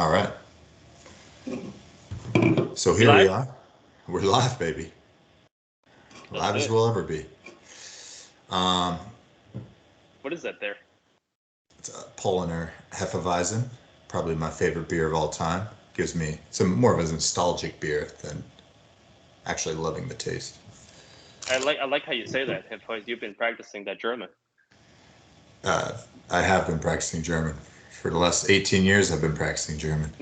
All right. So We here we live? are. We're live, baby. Let's Live do as it. we'll ever be. Um, What is that there? it's a Polliner Hefeweizen, probably my favorite beer of all time. Gives me some more of a nostalgic beer than actually loving the taste. I like how you say that. Have you've been practicing that German? Uh, I have been practicing German. For the last 18 years, I've been practicing German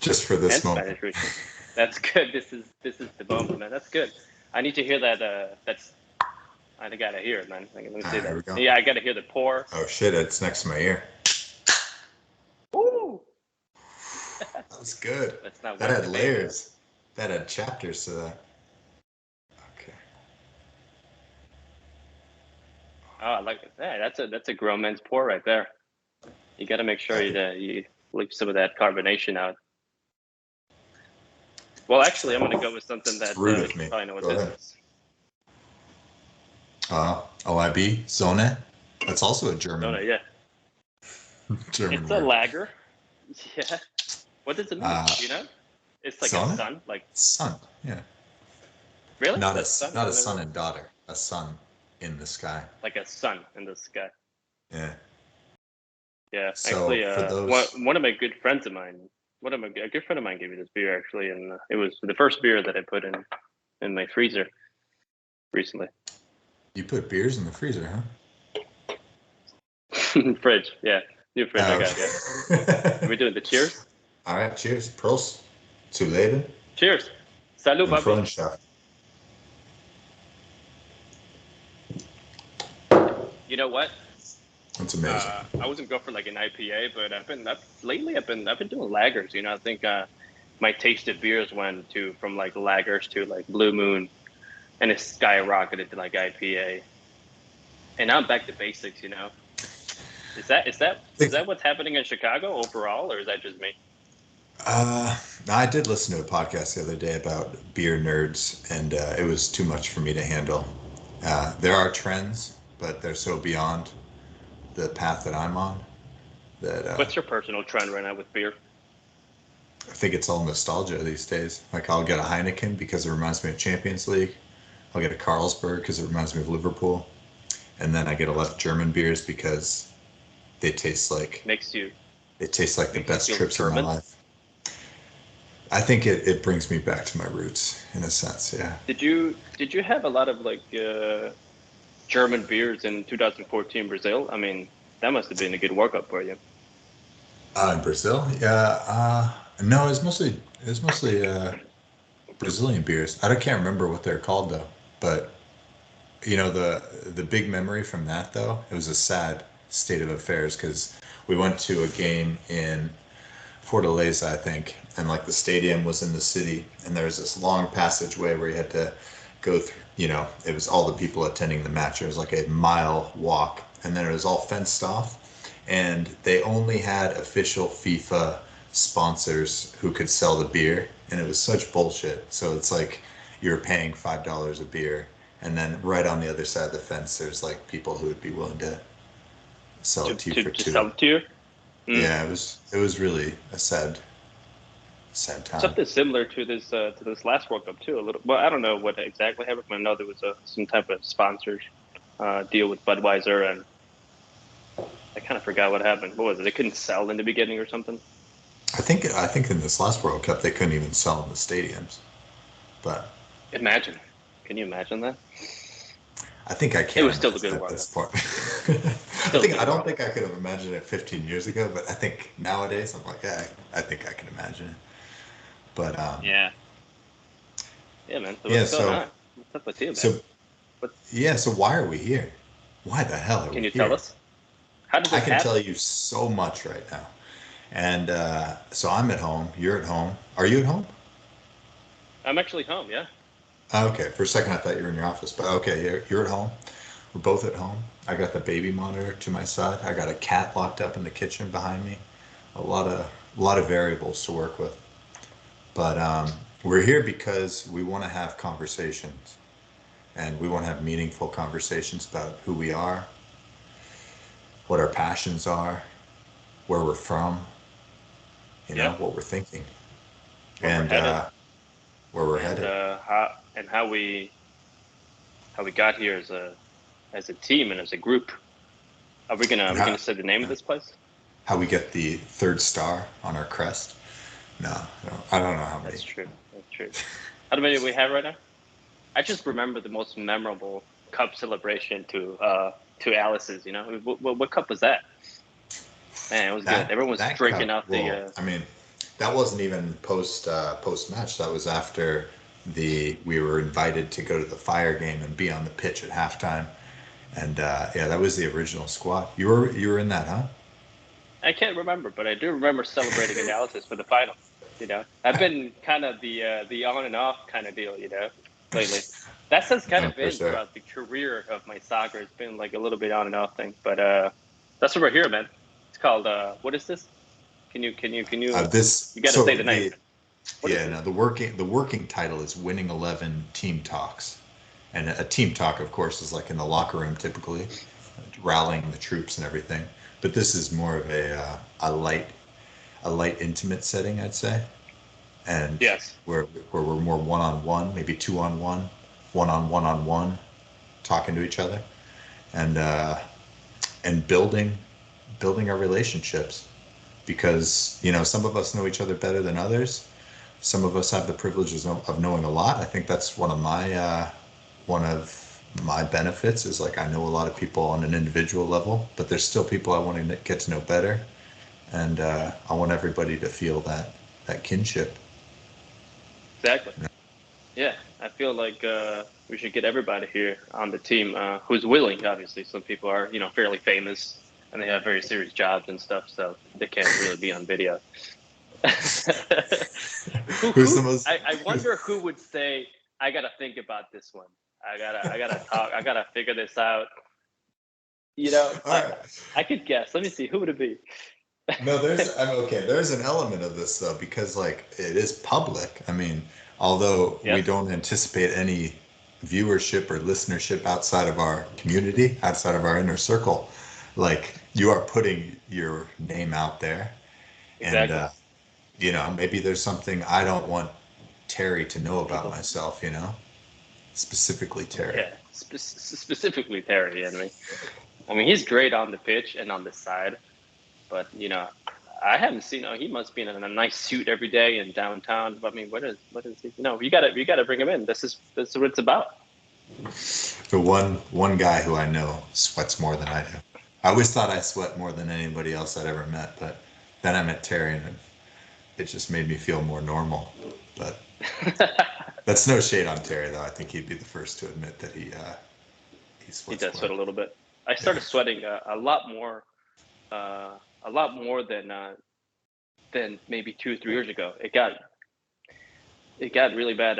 just for And this moment. Spanish, Richard. That's good. This is the moment, man. That's good. I need to hear that. That's I gotta hear it, man. Like, let me All see right, here that. we go. Yeah, I gotta hear the pour. Oh shit, it's next to my ear. Ooh, That was good. let's not That wet had the baby. layers. That had chapters to that. Okay. Oh, I like it. Yeah, that's a grown man's pour right there. You gotta make sure you leave some of that carbonation out. Well, actually, I'm gonna go with something It's that rude you of me. probably know what Go this ahead. is. OIB, Zone. That's also a No, no, German yeah, German it's a word. lager. Yeah. What does it mean? Uh, Do you know? It's like a Zone? sun. Like Sun. Yeah. really? Not a That's sun. not I a son never and daughter. A sun in the sky. like a sun in the sky. Yeah. Yeah, So actually, for one those, one of my good friends of mine, a good friend of mine gave me this beer actually, and it was the first beer that I put in my freezer recently. you put beers in the freezer, huh? Fridge, yeah, new fridge I Oh, got. Yeah, are okay. we doing the cheers? All right. Cheers. Prost. Zu Leben Cheers, salut, und Bobby. Freundschaft. You know what? That's amazing. I wasn't go for like an IPA, but lately I've been doing lagers. You know, I think my taste of beers went to from like lagers to like Blue Moon, and it skyrocketed to like IPA. And now I'm back to basics. You know, is that is that I is think that what's happening in Chicago overall, or is that just me? Uh, I did listen to a podcast the other day about beer nerds, and it was too much for me to handle. There are trends, but they're so beyond the path that I'm on that What's your personal trend right now with beer? I think it's all nostalgia these days. Like I'll get a Heineken because it reminds me of Champions League. I'll get a Carlsberg because it reminds me of Liverpool, and then I get a lot of German beers because they taste like Makes you they taste like the makes you best feel trips of my German? life. I think it brings me back to my roots in a sense. Yeah. Did you have a lot of like German beers in 2014 Brazil? I mean, that must have been a good workup for you. In Brazil, yeah. No, it's mostly Brazilian beers. Can't remember what they're called though. But the big memory from that though, it was a sad state of affairs because we went to a game in Fortaleza, I think, and like the stadium was in the city, and there was this long passageway where you had to go through. It was all the people attending the match. It was like a mile walk, and then it was all fenced off, and they only had official FIFA sponsors who could sell the beer, and it was such bullshit. So it's like you're paying $5 a beer, and then right on the other side of the fence, there's like people who would be willing to sell it to to you to for to two. sell it to you. Mm. Yeah, it was really a sad time. Something similar to this last World Cup too. A little. Well, I don't know what exactly happened, but I know there was some type of sponsors deal with Budweiser, and I kind of forgot what happened. What was it? They couldn't sell in the beginning or something. I think in this last World Cup they couldn't even sell in the stadiums, but Imagine. Can you imagine that? I think I It can was still a imagine good at World this Cup. point. Still a I good don't World think Cup. I could have imagined it 15 years ago, but I think nowadays I'm like, yeah, I think I can imagine it. But Yeah. Yeah, man. So yeah, what's going so on? What's up with you, man? so What yeah, so why are we here? Why the hell are we can you tell here? us? How did I this can tell happen? you so much right now. And so I'm at home. You're at home. Are you at home? I'm actually home. Yeah. Okay, for a second I thought you were in your office, but okay, you're at home. We're both at home. I got the baby monitor to my side. I got a cat locked up in the kitchen behind me. A lot of variables to work with. But we're here because we want to have conversations, and we want to have meaningful conversations about who we are, what our passions are, where we're from, Yeah. what we're thinking, Where we're and headed, where we're and headed. how we got here as a team and as a group. Are we And gonna say the name of this place? how we get the third star on our crest. No, I don't know how many. That's true. That's true. How many do we have right now? I just remember the most memorable cup celebration to Alice's. You know, what cup was that? Man, it was good. Everyone was That drinking cup. out the. Well, I mean, that wasn't even post match. That was after we were invited to go to the Fire game and be on the pitch at halftime. And yeah, that was the original squad. You were in that, huh? I can't remember, but I do remember celebrating analysis for the final. You know, I've been kind of the on and off kind of deal. You know, lately. That's has kind No, of for been sure. throughout the career of my soccer. It's been like a little bit on and off thing, but that's what we're here, man. It's called what is this? Can you? This You got to say so the name. the What is Yeah, this? no, the working title is Winning 11 Team Talks. And a team talk, of course, is like in the locker room typically, rallying the troops and everything. But this is more of a light intimate setting, I'd say. And Yes, where we're more one on one, maybe two on one on one, talking to each other and building our relationships because, some of us know each other better than others. Some of us have the privileges of knowing a lot. I think that's one of my benefits is like I know a lot of people on an individual level, but there's still people I want to get to know better, and I want everybody to feel that kinship. exactly. Yeah, I feel like we should get everybody here on the team who's willing. Obviously, some people are fairly famous and they have very serious jobs and stuff, so they can't really be on video. who Who's the who most? I wonder who would say I gotta think about this one. I gotta talk. I gotta figure this out. You know, All I right. I could guess. Let me see. Who would it be? No, I'm okay. There's an element of this though, because like it is public. I mean, although we Yes, don't anticipate any viewership or listenership outside of our community, outside of our inner circle, like you are putting your name out there, and exactly. maybe there's something I don't want Terry to know about People. myself, specifically Terry. Yeah, specifically Terry. I mean, he's great on the pitch and on the side, but I haven't seen. Oh, he must be in a nice suit every day in downtown. But I mean, what is he? No, you gotta bring him in. This is what it's about. The one guy who I know sweats more than I do. I always thought I sweat more than anybody else I'd ever met, but then I met Terry and it just made me feel more normal. But that's no shade on Terry though. I think he'd be the first to admit that he He sweats does quite sweat a a bit. little bit. I Yeah. started sweating a lot more than maybe 2 or 3 years ago. It got really bad.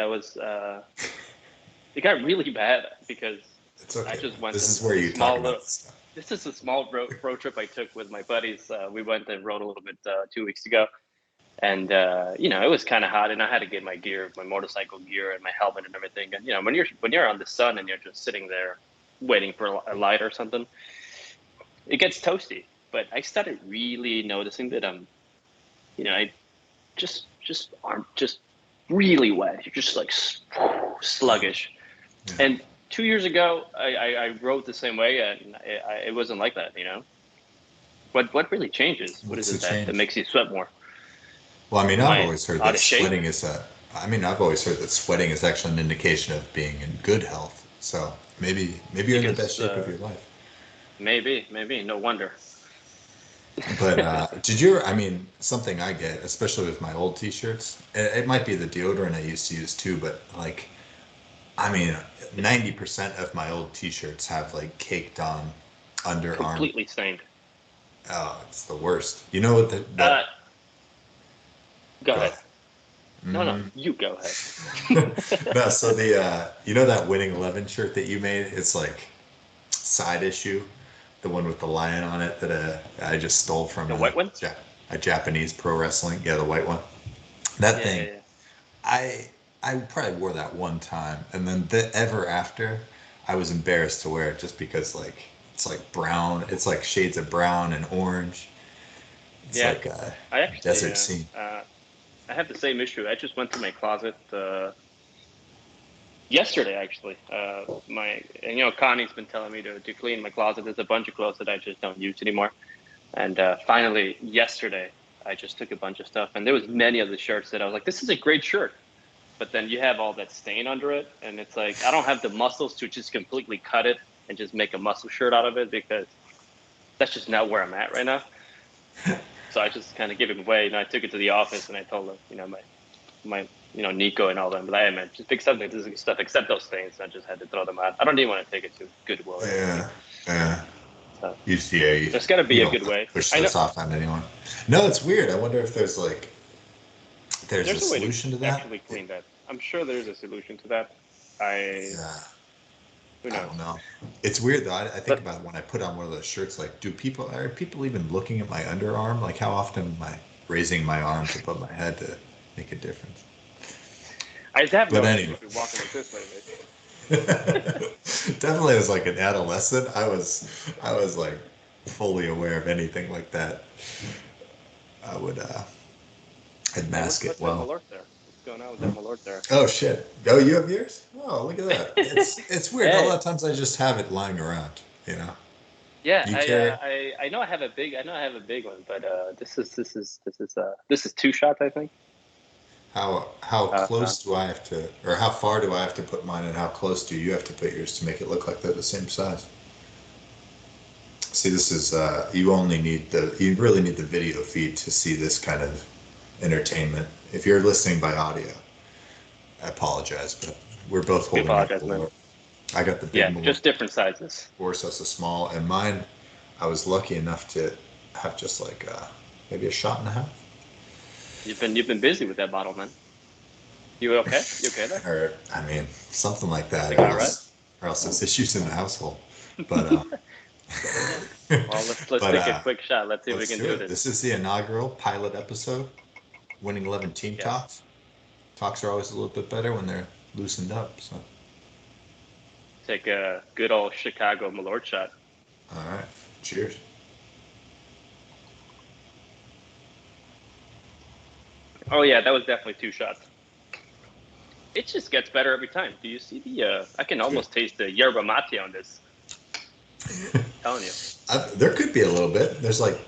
It got really bad because It's I okay, just man. went This to is where this you talk small about little. this stuff. This is a small road trip I took with my buddies. We went and rode a little bit 2 weeks ago, and it was kind of hot, and I had to get my motorcycle gear, and my helmet and everything. And when you're on the sun and you're just sitting there waiting for a light or something, it gets toasty. But I started really noticing that I just aren't just really wet. You're just like Yeah. sluggish. Yeah. And 2 years ago, I rode the same way, and it wasn't like that. What really changes? What is What's the it that change? makes you sweat more? Well, I mean, Am I've I always heard out that of shape? sweating is a. I mean, I've always heard that sweating is actually an indication of being in good health. So maybe you're in the best Because shape of your life. maybe no wonder. But did you? I mean, something I get, especially with my old T-shirts. It might be the deodorant I used to use too, but like, I mean, 90% of my old T-shirts have like caked on underarm. Completely stained. Oh, it's the worst. You know what? Uh, That Go go ahead. ahead. No, Mm. you go ahead. No, so that Winning 11 shirt that you made, it's like side issue, the one with the lion on it that I just stole from The white one? A Japanese pro wrestling. Yeah, the white one. That Yeah, yeah, thing, yeah. I I probably wore that one time, and then ever after, I was embarrassed to wear it just because like it's like brown, it's like shades of brown and orange. It's Yeah, like a I actually, desert scene. I have the same issue. I just went to my closet yesterday, actually. Connie's been telling me to clean my closet. There's a bunch of clothes that I just don't use anymore. And finally, yesterday, I just took a bunch of stuff, and there was many of the shirts that I was like, "This is a great shirt," but then you have all that stain under it, and it's like I don't have the muscles to just completely cut it and just make a muscle shirt out of it because that's just not where I'm at right now. So I just kind of gave it away, and I took it to the office, and I told them, my Nico and all them, but I man, just accept this stuff, except those things. I just had to throw them out. I don't even want to take it to Goodwill or anything. Yeah, yeah. So You there's got to be you a don't good have to way. push I know this off on anyone. No, it's weird. I wonder if there's a there's a way to solution to that. actually clean that. I'm sure there's a solution to that. I Yeah, Who I don't knows? know. It's weird though. I think But about when I put on one of those shirts. Like, are people even looking at my underarm? Like, how often am I raising my arms above my head to make a difference? I have But noticed anyway, you've been walking like this lately. definitely as like an adolescent, I was like fully aware of anything like that. I would I'd Hey, mask it what's that well. Malort there? What's going on with that Malort there? Oh shit. Oh, you have yours? Oh, look at that. It's weird. A lot Hey, of times I just have it lying around, you know. yeah, You carry I know I know I have a big one, but this is two shots, I think. how Uh, close do I have to, or how far do I have to put mine, and how close do you have to put yours to make it look like they're the same size? See, this is you really need the video feed to see this kind of entertainment. If you're listening by audio, I apologize, but we're both we holding up apologize, man. below. I got the big Yeah, Malort, just different sizes. Boris has a small, and mine, I was lucky enough to have just like maybe a shot and a half. You've been busy with that bottle, man. You okay? You okay there? Or I mean, something like that, Everything all right? or else there's issues in the household. But Well, let's but take a quick shot. Let's see if we let's can do do it. this. This is the inaugural pilot episode, Winning 11 Team Yes. Talks. Talks are always a little bit better when they're loosened up. So, Take a good old Chicago Malort shot. all right, cheers. Oh yeah, that was definitely two shots. It just gets better every time. Do you see the? I can Good. almost taste the yerba mate on this. I'm telling you. There could be a little bit. There's like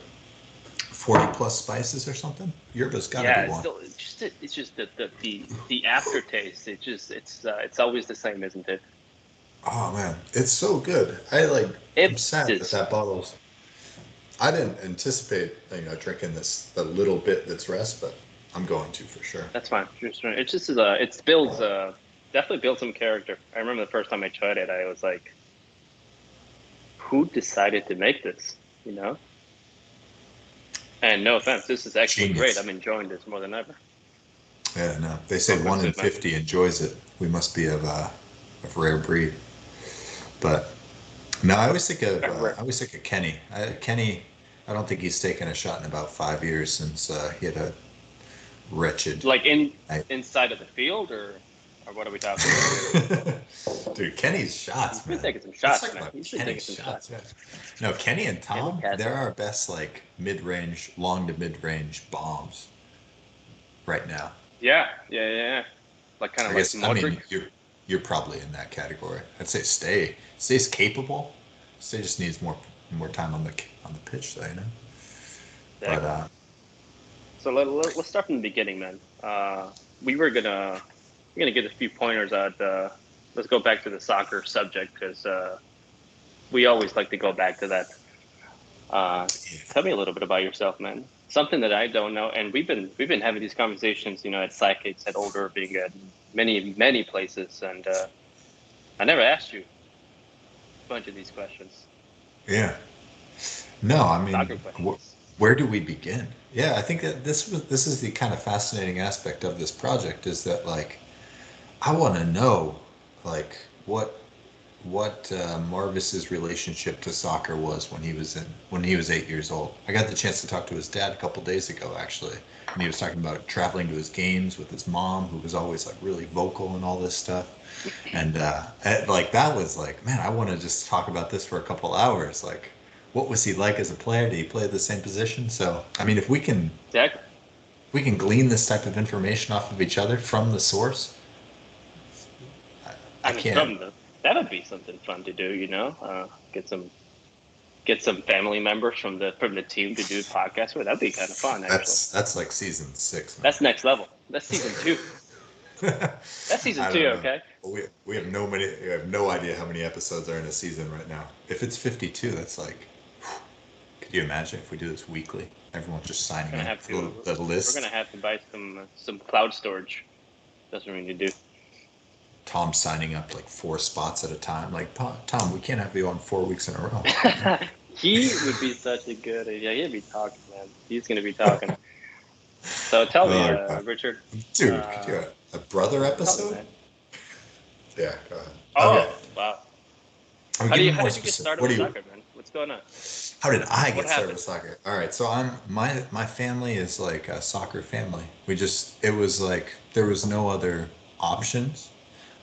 40 plus spices or something. Yerba's got to be Yeah, it's one. still it's just the aftertaste. It's always the same, isn't it? Oh man, it's so good. I'm It sad that is. that bottle's. I didn't anticipate, drinking the little bit that's rest, but I'm going to for sure. That's fine. It just is it builds definitely builds some character. I remember the first time I tried it, I was like, who decided to make this? You know? And no offense, this is actually great. Genius. I'm enjoying this more than ever. Yeah, no. They say Welcome one to in it, man. 50 enjoys it. We must be of rare breed. But no, I always think of Kenny. Kenny, I don't think he's taken a shot in about 5 years since he had a wretched Like night. inside of the field, or what are we talking about? Dude, Kenny's He's shots, been man. taking some Let's shots, talk man. about He's been taking Kenny's some shots. shots. Yeah. No, Kenny and Kenny Tom, they're Castle. our best like mid-range, long to mid-range bombs right now. Yeah. Like kind I of like guess I Modric. mean you're probably in that category. I'd say stays capable. Stay just needs more time on the pitch, though, you know. But Exactly. So let's start from the beginning, man. We we're gonna get a few pointers out. Let's go back to the soccer subject because we always like to go back to that. Tell me a little bit about yourself, man. Something that I don't know, and we've been having these conversations, at psychics, at older, being at many places, and I never asked you a bunch of these questions, yeah, no, I soccer mean, questions. where do we begin? Yeah, I think that this is the kind of fascinating aspect of this project is that like I want to know like what Marvis's relationship to soccer was when he was 8 years old. I got the chance to talk to his dad a couple days ago actually, and he was talking about traveling to his games with his mom, who was always like really vocal and all this stuff. And like that was like, man, I want to just talk about this for a couple hours. Like, what was he like as a player? Did he play the same position? So, I mean, if we can Exactly. glean this type of information off of each other from the source, I I mean, can't. that would be something fun to do. Get some family members from the team to do podcasts with. That'd be kind of fun, actually. That's like season 6, man. That's next level. That's season 2. That's season I 2. don't know. Okay. We have no idea how many episodes are in a season right now. If it's 52, that's like, could you imagine if we do this weekly? Everyone's just signing We're gonna up have for to. the list. We're gonna have to buy some cloud storage. That's what we need to do. Tom signing up like 4 spots at a time. Like, Tom, we can't have you on 4 weeks in a row. He would be such a good. Yeah, he'd be talking, man. He's gonna be talking. So tell me, Richard. Dude, could you a brother Tell me, episode? man. Yeah, go ahead. Oh, Okay. wow. I'm How did you more get specific. started with soccer, man? What's going on? How did I What get started happened? with soccer? All right, so my family is like a soccer family. It was like there was no other options.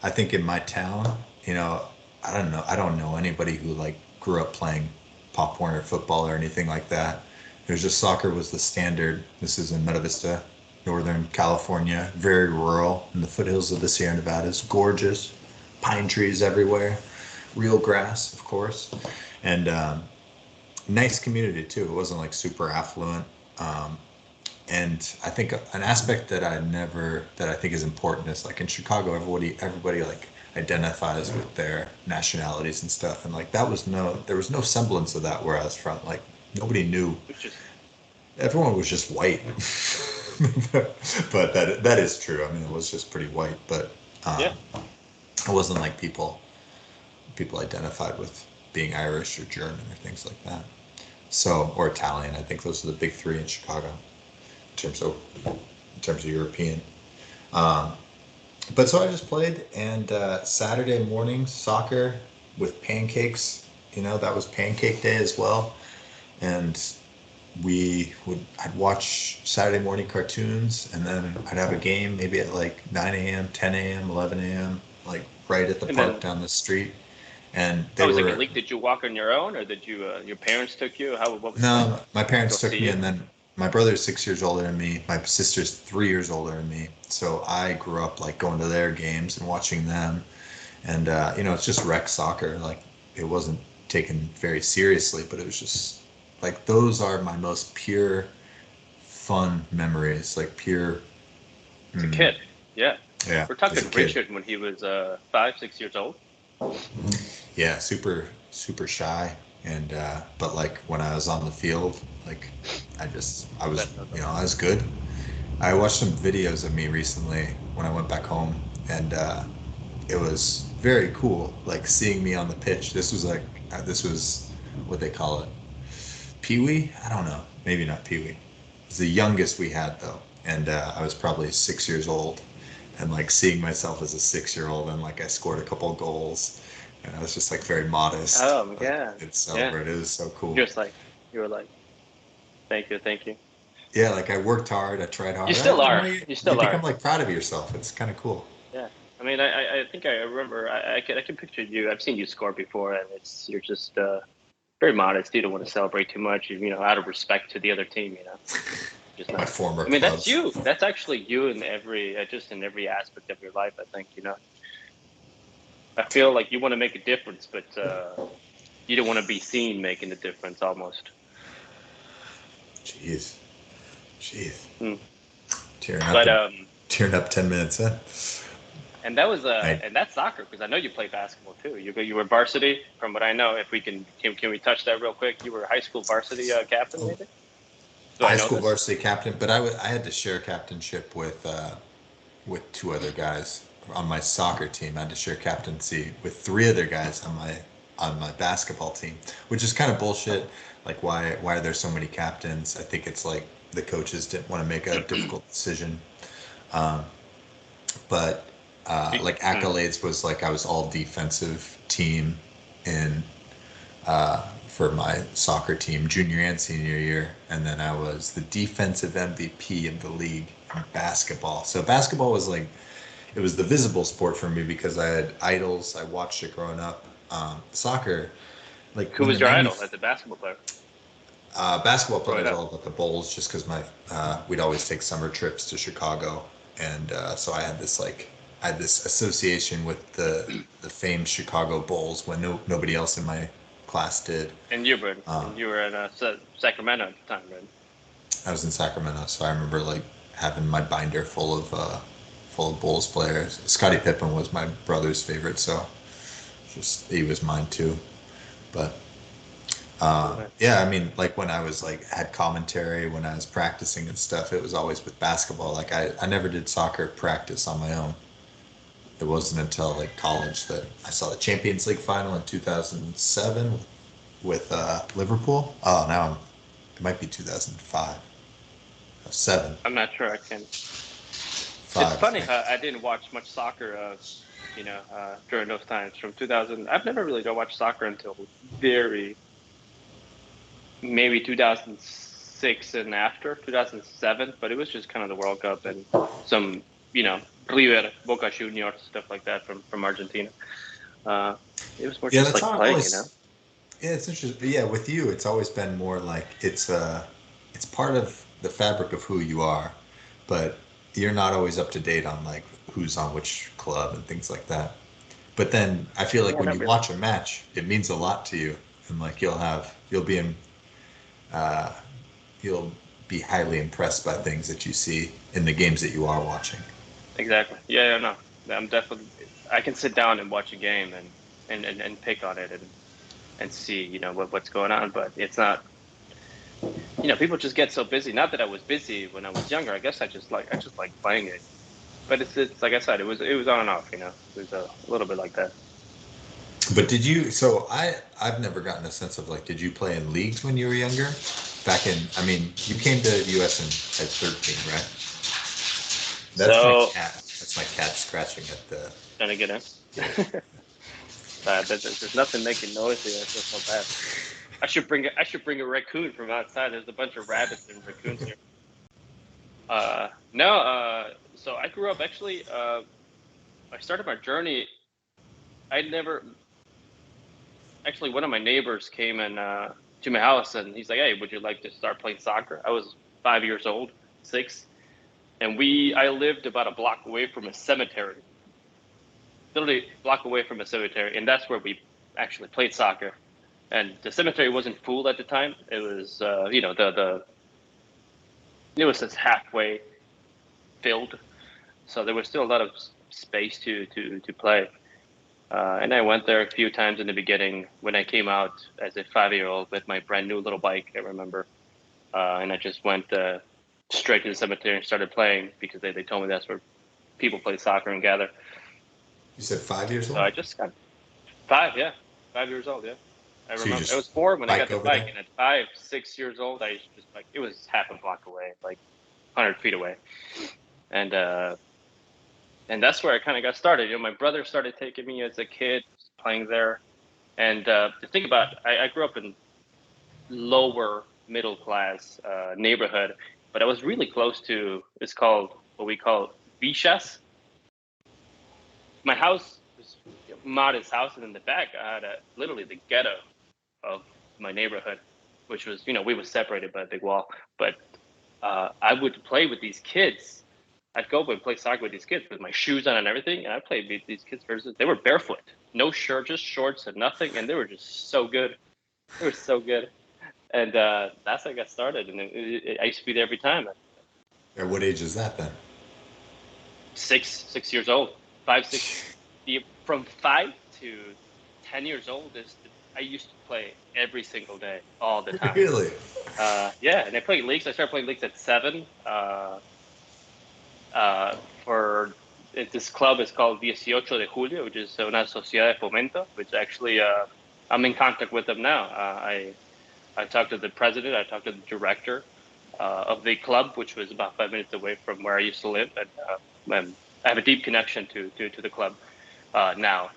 I think in my town, I don't know anybody who like grew up playing Pop Warner football or anything like that. There's just soccer was the standard. This is in Meta Vista, Northern California, very rural in the foothills of the Sierra Nevadas. Gorgeous, pine trees everywhere, real grass, of course, and nice community too. It wasn't like super affluent. Um, and I think an aspect that I think is important is like in Chicago, everybody like identifies with their nationalities and stuff, and like there was no semblance of that where I was from. Like nobody knew. Which is Everyone was just white. But that is true. I mean, it was just pretty white, but yeah. it wasn't like people identified with being Irish or German or things like that. So, or Italian. I think those are the big 3 in Chicago in terms of European. Um, but so I just played, and Saturday morning soccer with pancakes. That was pancake day as well, and I'd watch Saturday morning cartoons, and then I'd have a game maybe at like 9 a.m., 10 a.m., 11 a.m., like right at the And park then, down the street. And I they was like a were, league. Did you walk on your own, or did your parents took you? What was like? no, my Go parents see took me, you? and then my brother's 6 years older than me. My sister's 3 years older than me. So I grew up like going to their games and watching them. And, it's just rec soccer. Like it wasn't taken very seriously, but it was just like those are my most pure fun memories, like pure. As a kid, yeah. Yeah, We're as a talking kid. Richard when he was 5, 6 years old. Yeah, super super shy, and but like when I was on the field, like I was, That, I was good. I watched some videos of me recently when I went back home, and it was very cool, like seeing me on the pitch. This was what they call it, Pee Wee. I don't know, maybe not Pee Wee. It was the youngest we had though, and I was probably 6 years old, and like seeing myself as a 6 year old, and like I scored a couple of goals, and I was just like very modest, oh but yeah, it yeah. celebrated. It was so cool. Just like you were like, thank you. Yeah, like I worked hard, I tried You hard. still are. You You you still are. become like proud of yourself. It's kind of cool. Yeah. I mean, I think I remember. I can picture you. I've seen you score before, and you're just very modest. You don't want to celebrate too much, out of respect to the other team. Just My not. former I mean, that's clubs. you. That's actually you in just in every aspect of your life. I think I feel like you want to make a difference, but you don't want to be seen making a difference. Almost. Jeez, jeez, Mm. tearing up But and tearing up 10 minutes in. and that was I and that's soccer because I know you play basketball too. You were varsity, from what I know. If we can we touch that real quick? You were high school varsity captain, maybe. Do I high know school this? varsity captain, but I had to share captainship with 2 other guys on my soccer team. I had to share captaincy with 3 other guys on my basketball team, which is kind of bullshit. Like why are there so many captains? I think it's like the coaches didn't want to make a difficult decision. Um, but like Mm. accolades was like I was all defensive team in for my soccer team junior and senior year, and then I was the defensive MVP of the league in basketball. So basketball was like it was the visible sport for me because I had idols. I watched it growing up. Soccer, Like Who when the was your idol 90s. as a basketball player? Basketball Growing players up. all about the Bulls, just because we'd always take summer trips to Chicago, and so I had this association with the famed Chicago Bulls when nobody else in my class did. And you were in Sacramento at the time, right? I was in Sacramento, so I remember like having my binder full of Bulls players. Scottie Pippen was my brother's favorite, so just he was mine too. But Cool, man. yeah, I mean, like when I was like had commentary when I was practicing and stuff, it was always with basketball. Like I never did soccer practice on my own. It wasn't until like college that I saw the Champions League final in 2007 with Liverpool. Oh, it might be 2005, 7, I'm not sure. I can. It's 5, I funny think. how I didn't watch much soccer, during those times from 2000. I've never really watched soccer until very maybe 2006 and after 2007. But it was just kind of the World Cup and some, River, Boca Juniors, stuff like that from Argentina. Uh, it was more Yeah, just that's like how I've playing, always. Yeah, it's interesting. But yeah, with you, it's always been more like it's part of the fabric of who you are, but you're not always up to date on like who's on which club and things like that. But then I feel like Yeah, when not you really. watch a match, it means a lot to you, and like uh, you'll be highly impressed by things that you see in the games that you are watching. Exactly. Yeah, yeah, no. I'm definitely. I can sit down and watch a game and pick on it and see, what's going on. But it's not. People just get so busy. Not that I was busy when I was younger. I guess I just like playing it. But it's like I said, it was on and off. It was a little bit like that. But did you? So I've never gotten a sense of like, did you play in leagues when you were younger? Back in, I mean, you came to the U.S. at 13, right? That's my So cat. That's my cat scratching at the trying to get in. gate. There's nothing making noise here. I feel so bad. I should bring a raccoon from outside. There's a bunch of rabbits and raccoons here. No. So I grew up actually. I started my journey. I never actually. One of my neighbors came and to my house, and he's like, "Hey, would you like to start playing soccer?" I was 5 years old, 6, and I lived about a block away from a cemetery, literally a block away from a cemetery, and that's where we actually played soccer. And the cemetery wasn't full at the time. It was, the it was just halfway filled, so there was still a lot of space to play. And I went there a few times in the beginning when I came out as a 5-year-old with my brand new little bike. I remember, and I just went straight to the cemetery and started playing because they told me that's where people play soccer and gather. You said 5 years So old? I just got 5, yeah, 5 years old, yeah. I So you remember I was just 4 when I got bike the over bike, there? and at 5, 6 years old, I just like it was half a block away, like 100 feet away, and that's where I kind of got started. My brother started taking me as a kid playing there, and the thing about I grew up in lower middle class neighborhood, but I was really close to it's called what we call Vichas. My house was a modest house, and in the back I had literally the ghetto of my neighborhood, which was we were separated by a big wall. But I would play with these kids. I'd go and play soccer with these kids with my shoes on and everything, and I played with these kids versus they were barefoot, no shirt, just shorts and nothing, and they were just so good. They were so good, and that's how I got started. And I used to be there every time. Or what age is that then? 6 years old, 5, 6. From 5 to 10 years old I used to play every single day, all the time. Really? Yeah, and I played leagues. I started playing leagues at 7. For this club is called 18 de Julio, which is una sociedad de fomento, which actually I'm in contact with them now. I talked to the president. I talked to the director of the club, which was about 5 minutes away from where I used to live, and I have a deep connection to the club now.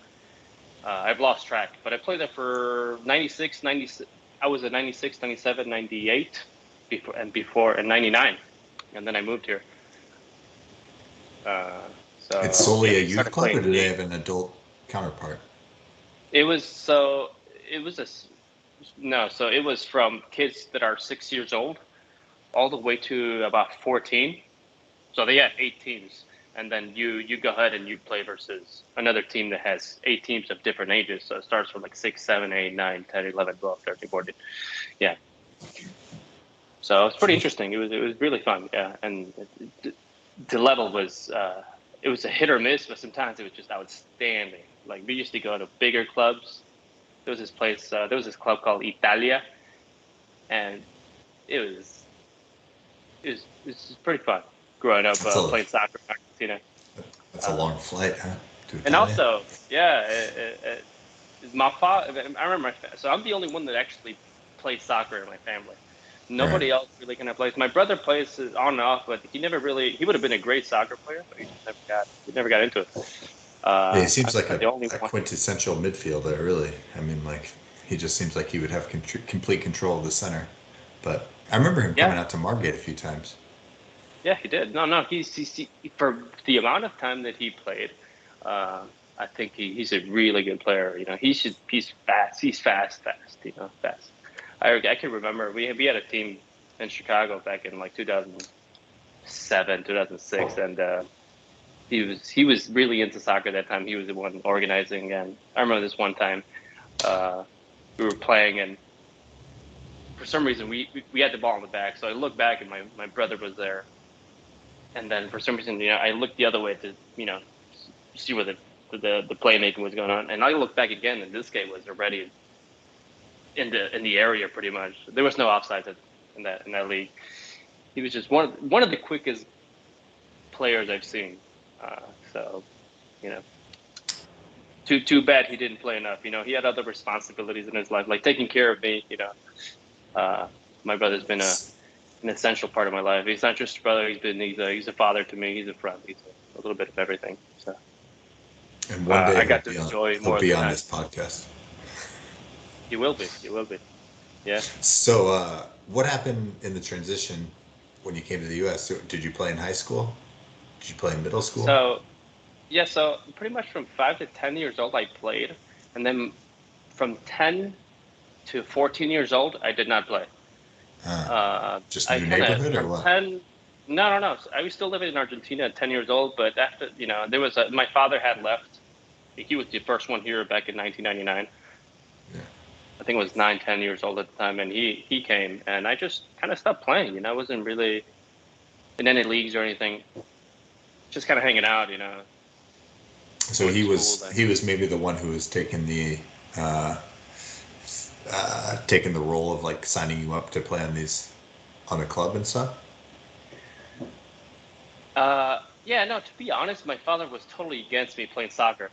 I've lost track, but I played there for 96, 96. I was at 96, 97, 98 before and 99. And then I moved here. It's So yeah, solely a youth started club, or playing do they league. have an adult counterpart? It was so it was a No, so it was from kids that are 6 years old all the way to about 14. So they had 8 teams, and then you go ahead and you play versus another team that has 8 teams of different ages. So it starts from like 6, 7, 8, 9, 10, 11, 12, 13, 14. Yeah. So it's pretty interesting. It was really fun. Yeah, and the level was it was a hit or miss, but sometimes it was just outstanding. Like we used to go to bigger clubs. There was this place. There was this club called Italia, and it was it was just pretty fun growing up That's a playing soccer in Argentina. that's a long flight, huh? To And Italia. also, yeah, my father. I remember so I'm the only one that actually plays soccer in my family. Right. Nobody else really kind of plays. My brother plays on and off, but he never really. He would have been a great soccer player, but he just never got into it. Yeah, he seems like I'm the only a one. quintessential midfielder, really. I mean, like, he just seems like he would have complete control of the center. But I remember him Yeah, coming out to Margate a few times. yeah, he did. No, for the amount of time that he played. Uh, I think he's a really good player. He's fast. He's fast. Fast. I can remember we had a team in Chicago back in like 2007, 2006, and he was really into soccer at that time. He was the one organizing, and I remember this one time uh, we were playing, and for some reason we had the ball in the back. So I looked back, and my brother was there, and then for some reason I looked the other way to see where the playmaking was going on, and I looked back again, and this guy was already in the area pretty much. There was no offsides in that league. He was just one of the quickest players I've seen. Uh, so you know, too bad he didn't play enough. He had other responsibilities in his life, like taking care of me. Uh, my brother's been an essential part of my life. He's not just a brother. He's a father to me. He's a friend. He's a little bit of everything. So And one day I got to enjoy he'll more be than on that. this podcast. He will be. He will be. Yeah. So, what happened in the transition when you came to the U.S.? So did you play in high school? Did you play in middle school? So yeah. So pretty much from 5 to 10 years old, I played, and then from 10 to 14 years old, I did not play. Uh, just I new kind of neighborhood or from what? 10. No, no, no. So I was still living in Argentina at 10 years old, but after there was my father had left. He was the first one here back in 1999. Yeah. I think I was 9, 10 years old at the time, and he came, and I just kind of stopped playing. I wasn't really in any leagues or anything. Just kind of hanging out. So Going to school. Then he was maybe the one who was uh, taking the role of like signing you up to play on the club and stuff. yeah, no. To be honest, my father was totally against me playing soccer.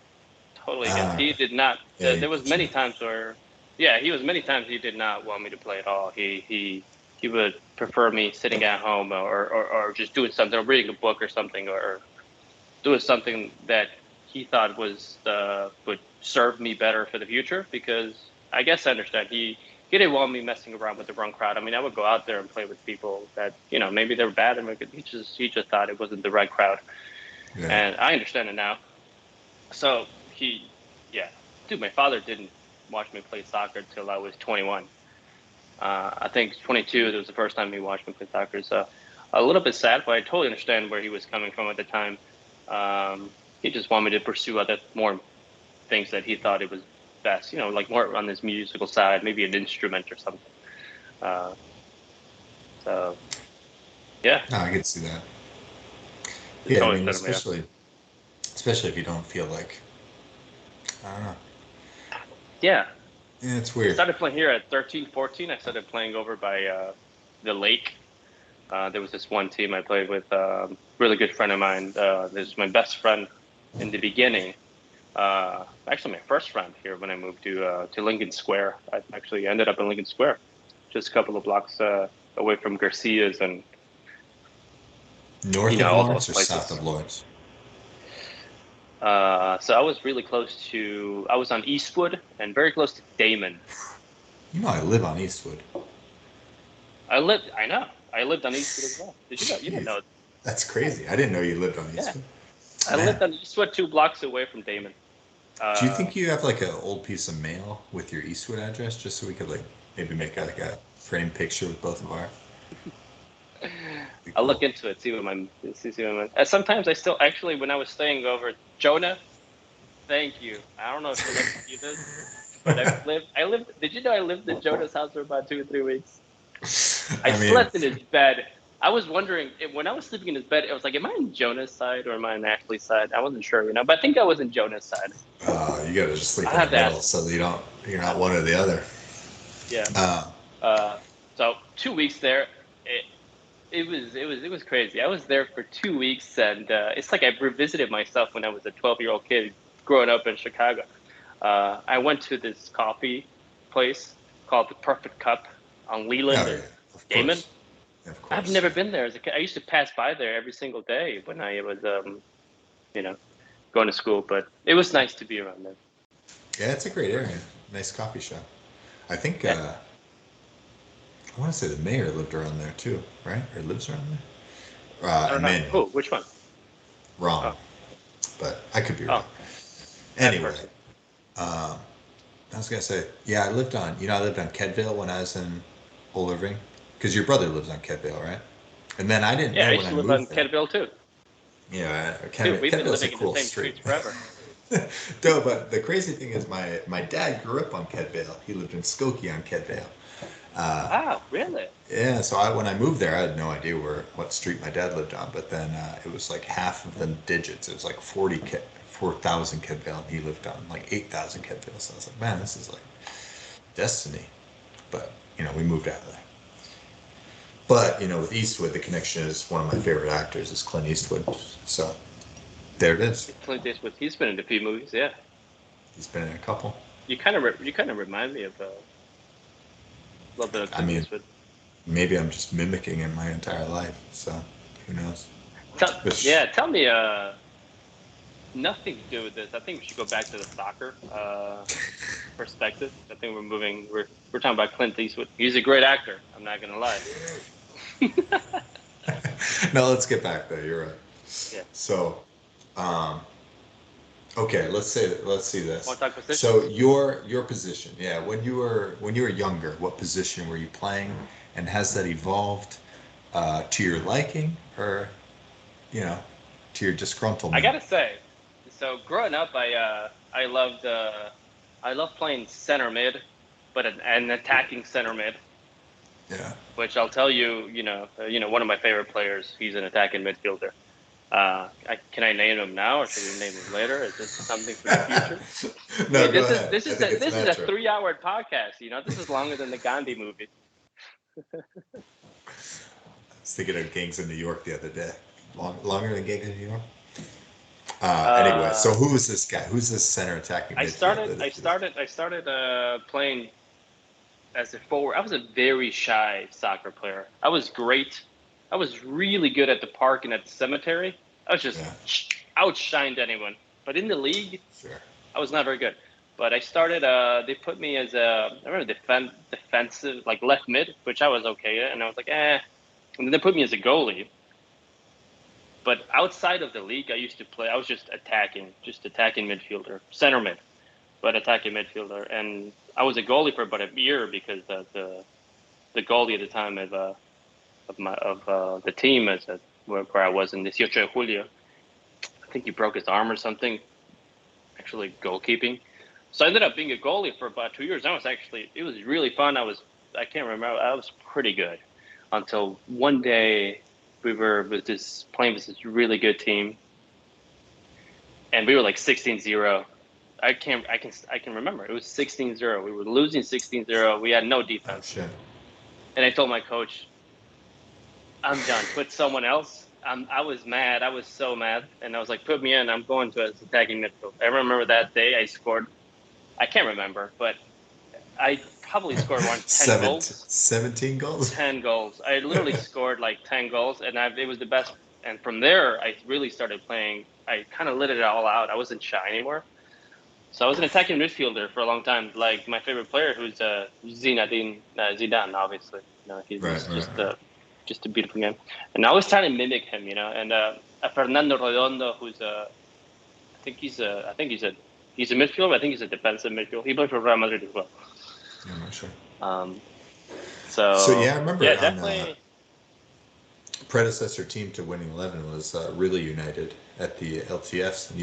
Totally against. Ah, He did not. yeah, he There was put you many in. times where, yeah, he was many times he did not want me to play at all. He would prefer me sitting at home or just doing something, or reading a book or something, or doing something that he thought would serve me better for the future. Because I guess I understand he didn't want me messing around with the wrong crowd. I mean, I would go out there and play with people that maybe they're bad, and he just thought it wasn't the right crowd, Yeah. and I understand it now. So yeah, dude, my father didn't watch me play soccer till I was 21. I think 22, that was the first time he watched me play soccer. So a little bit sad, but I totally understand where he was coming from at the time. He just wanted me to pursue other more things that he thought it was best, like more on this musical side, maybe an instrument or something. Uh, so yeah, No, I could see that. he Yeah, I totally mean, set me up. especially if you don't feel like, I don't know. Yeah, Yeah, it's I weird. started playing here at 13, 14. I started playing over by the lake. There was this one team I played with, really good friend of mine. This is my best friend in the beginning. Actually, my first friend here when I moved to Lincoln Square. I actually ended up in Lincoln Square, just a couple of blocks away from Garcia's and North of all those Lawrence or south places. of Lawrence? So I was really close to. I was on Eastwood and very close to Damon. You know, I live on Eastwood. I know. I lived on Eastwood as well. Did you know? You didn't Jeez, know? that's crazy. I didn't know you lived on Yeah. Eastwood. I Man, lived on Eastwood 2 blocks away from Damon. do you Uh, think you have like an old piece of mail with your Eastwood address just so we could like maybe make like a frame picture with both of our. I'll Cool. look into it. See what my. Sometimes I still actually when I was staying over Jonah. Thank you. I don't know if you'll ever see this, but I lived. Did you know I lived in Jonah's house for about 2 or 3 weeks? I slept in his bed. I was wondering when I was sleeping in his bed. It was like, am I on Jonah's side or am I on Ashley's side? I wasn't sure, but I think I was in Jonah's side. You gotta just sleep I in the have that. middle so that you're not one or the other. Yeah. So 2 weeks there. It was crazy. I was there for 2 weeks, and it's like I revisited myself when I was a 12-year-old kid growing up in Chicago. I went to this coffee place called the Perfect Cup on Leland and Damon. Of course. I've never been there as a kid. I used to pass by there every single day when I was, going to school. But it was nice to be around there. Yeah, it's a great area. Nice coffee shop. I think I want to say the mayor lived around there too, right? Or lives around there. I don't know. Emmanuel. Oh, which one? Wrong, but I could be wrong. Anyway, I was gonna say, yeah, I lived on Kedvale when I was in Old Irving, because your brother lives on Kedvale, right? And then I didn't know I when used I to moved live on there. Kedvale too. Yeah, Dude, we've been Kedvale's living a cool in the same street. streets forever. No, but the crazy thing is my dad grew up on Kedvale. He lived in Skokie on Kedvale. Wow, really? Yeah, so when I moved there, I had no idea what street my dad lived on, but then it was like half of the digits. It was like 4,000 Kedvale, and he lived on like 8,000 Kedvale. So I was like, man, this is like destiny. But, we moved out of there. But, with Eastwood, the connection is one of my favorite actors is Clint Eastwood. So there it is. Clint Eastwood, he's been in a few movies, yeah. He's been in a couple. You kind of remind me of a little bit of Clint Eastwood. Maybe I'm just mimicking him my entire life. So who knows? Tell me. Nothing to do with this. I think we should go back to the soccer perspective. I think we're talking about Clint Eastwood. He's a great actor. I'm not gonna lie. No, let's get back there. You're right. Yeah. So, okay, let's see this. Want to talk position? So your position, yeah. When you were younger, what position were you playing, and has that evolved to your liking, or to your disgruntlement? I gotta say, so growing up, I loved playing center mid, but an attacking center mid. Yeah. Which I'll tell you, one of my favorite players. He's an attacking midfielder. Can I name him now, or should we name him later? Is this something for the future? No, go ahead. This is a 3-hour podcast. This is longer than the Gandhi movie. I was thinking of Gangs in New York the other day. Longer than Gangs in New York. Anyway, so who is this guy? Who's this center attacking midfielder? I started playing as a forward. I was a very shy soccer player. I was great. I was really good at the park and at the cemetery. I was just outshined anyone. But in the league, I was not very good. But I started. They put me as defensive, like left mid, which I was okay at, and I was like, And then they put me as a goalie. But outside of the league, I used to play. I was just attacking midfielder, center mid, but attacking midfielder. And I was a goalie for about a year because the goalie at the time of the team where I was in the 18 de Julio, I think he broke his arm or something. Actually, goalkeeping. So I ended up being a goalie for about 2 years. It was really fun. I can't remember. I was pretty good until one day. We were playing with this really good team, and we were like 16-0. I can remember. It was 16-0. We were losing 16-0. We had no defense. Oh, shit. And I told my coach, I'm done. Put someone else. I was mad. I was so mad. And I was like, put me in. I'm going to attacking midfield. I remember that day I scored. I can't remember, but I probably scored around 10 goals. 17 goals? 10 goals. I literally scored like 10 goals, and it was the best. And from there, I really started playing. I kind of let it all out. I wasn't shy anymore. So I was an attacking midfielder for a long time. Like my favorite player, who's Zidane, obviously. He's just a beautiful game. And I was trying to mimic him, And Fernando Redondo, who's I think he's a midfielder. I think he's a defensive midfielder. He played for Real Madrid as well. I'm not sure. So So yeah, I remember yeah, on definitely. predecessor team to Winning 11 was Really United at the LTFs, and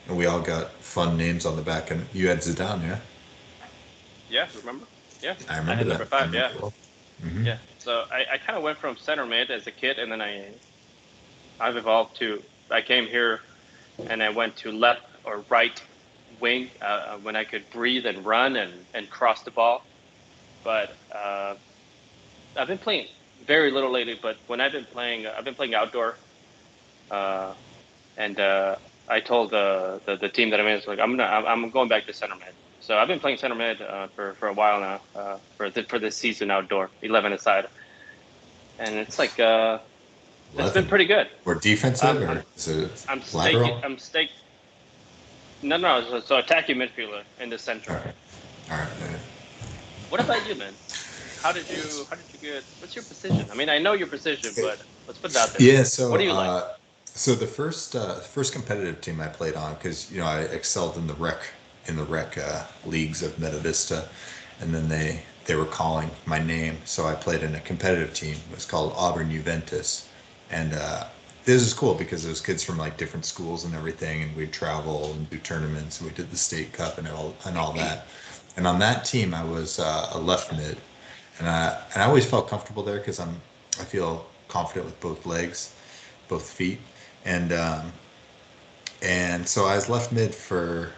and we all got fun names on the back, and you had Zidane, yeah? Yeah, remember? Yeah, I I remember had number that. I five. remember Yeah, it well. Hmm. yeah. So I kind of went from center mid as a kid, and then I've evolved to I came here and I went to left or right wing when I could breathe and run and cross the ball. But I've been playing very little lately. But when I've been playing outdoor. Uh, and I told the team that I'm in, it's like I'm going back to center mid. So I've been playing center mid for a while now for this season outdoor 11 aside, and it's like it's been 11. pretty good. Or defensive, I'm I'm or is it I'm staking lateral? I'm stake no, so attacking midfielder in the All center. right. All right. Yeah. What about you, man? How did you get? What's your position? I mean, I know your position, but let's put it out there. Yeah, What do you like? so the first competitive team I played on, because I excelled in the rec leagues of Meta Vista, and then they were calling my name, so I played in a competitive team. It was called Auburn Juventus, and this is cool because there's kids from like different schools and everything, and we'd travel and do tournaments, and we did the state cup and all that. And on that team, I was a left mid, and I always felt comfortable there because I feel confident with both legs, both feet, and so I was left mid for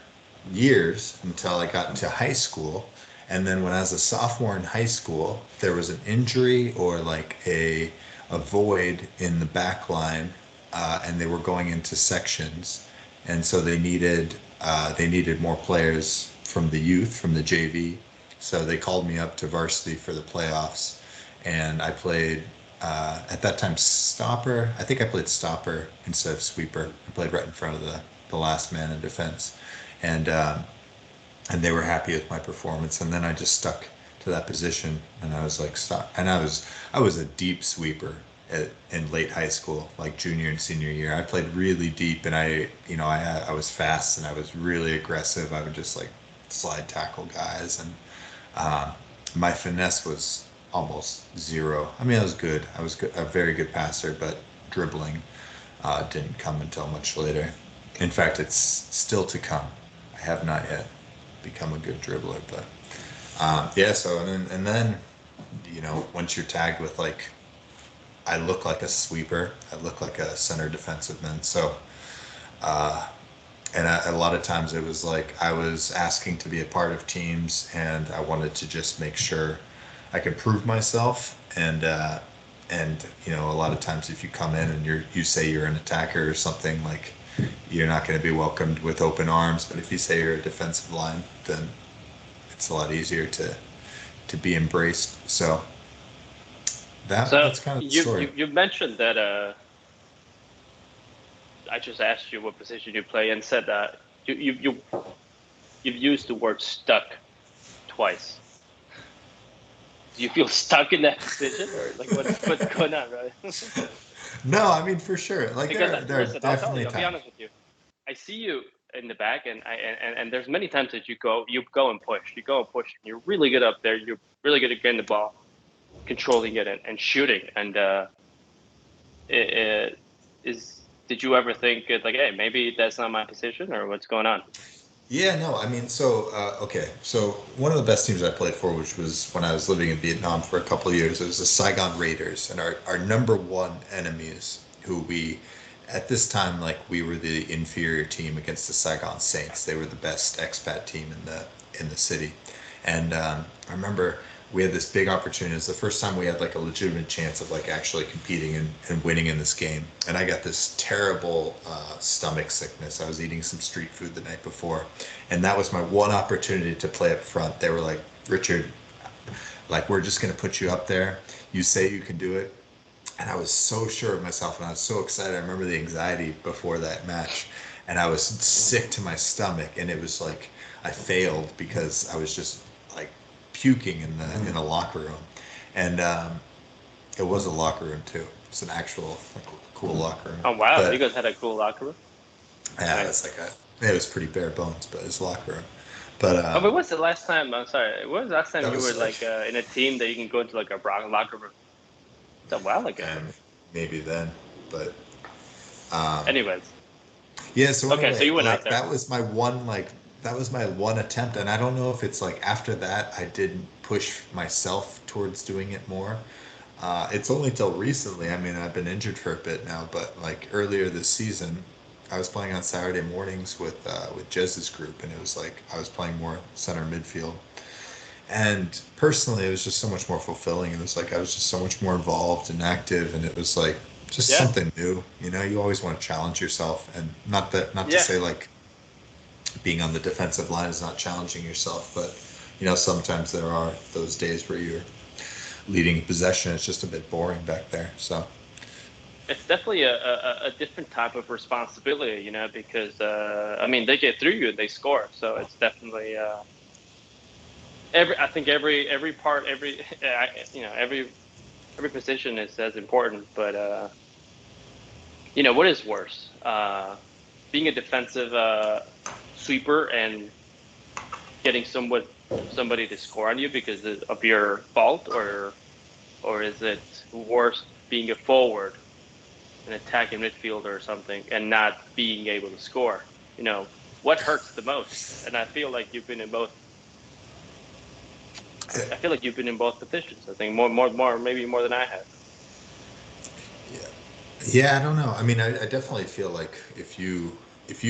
years until I got into high school. And then when I was a sophomore in high school, there was an injury or like a void in the back line, and they were going into sections, and so they needed more players from the youth, from the JV. So they called me up to varsity for the playoffs, and I played at that time stopper. I think I played stopper instead of sweeper. I played right in front of the last man in defense, and and they were happy with my performance. And then I just stuck to that position, and I was like stop. And I was a deep sweeper in late high school, like junior and senior year. I played really deep, and I was fast and I was really aggressive. I would just like slide tackle guys, and um, my finesse was almost zero. I mean, I was good. I was good, a very good passer, but dribbling didn't come until much later. In fact, it's still to come. I have not yet become a good dribbler, but yeah. So and then once you're tagged with like, I look like a sweeper, I look like a center defensive man. So uh, a lot of times it was like I was asking to be a part of teams, and I wanted to just make sure I could prove myself. And a lot of times if you come in and you say you're an attacker or something, like you're not going to be welcomed with open arms. But if you say you're a defensive line, then it's a lot easier to be embraced. So So that's kind of the you story. you you mentioned that I just asked you what position you play and said that you've used the word stuck twice. Do you feel stuck in that position, or like what's going on, right? No, I mean for sure. Like Because there are listen, I'll tell definitely you, I'll be times. honest with you. I see you in the back, and there's many times that you go and push, You're really good up there. You're really good at getting the ball, controlling it, and shooting. And it is. Did you ever think like, hey, maybe that's not my position, or what's going on? Yeah, no, I mean, so okay, so one of the best teams I played for, which was when I was living in Vietnam for a couple of years, it was the Saigon Raiders, and our number one enemies, who we at this time, like, we were the inferior team against the Saigon Saints. They were the best expat team in the city, and I remember we had this big opportunity. It's the first time we had like a legitimate chance of like actually competing and winning in this game. And I got this terrible stomach sickness. I was eating some street food the night before, and that was my one opportunity to play up front. They were like, Richard, like, we're just going to put you up there. You say you can do it. And I was so sure of myself, and I was so excited. I remember the anxiety before that match, and I was sick to my stomach, and it was like I failed because I was just like puking in the locker room. And it was a locker room too. It's an actual like cool locker room. Oh wow, you But guys had a cool locker room. yeah, Nice. it's like it was pretty bare bones, but it's a locker room. But but what's the last time? I'm sorry. What was the last time you were like in a team that you can go into like a locker room? It's a while ago. maybe then, but anyways. yeah. So Okay, so anyway, you went out like there. that was my one attempt, and I don't know if it's like after that I didn't push myself towards doing it more. It's only till recently. I mean, I've been injured for a bit now, but like earlier this season, I was playing on Saturday mornings with Jez's group, and it was like I was playing more center midfield. And personally, it was just so much more fulfilling. It was like I was just so much more involved and active, and it was like just Yeah, something new. You know, you always want to challenge yourself, and not to yeah. say like being on the defensive line is not challenging yourself, but you know, sometimes there are those days where you're leading possession. It's just a bit boring back there. So It's definitely a different type of responsibility, because I mean they get through you and they score, so it's definitely I think every part, every position is as important, but what is worse, being a defensive sweeper and getting somebody to score on you because of your fault, or is it worse being a forward, an attacking midfielder or something, and not being able to score? What hurts the most? And I feel like you've been in both. I feel like you've been in both positions. I think more, maybe more than I have. yeah, yeah, I don't know. I mean, I definitely feel like if you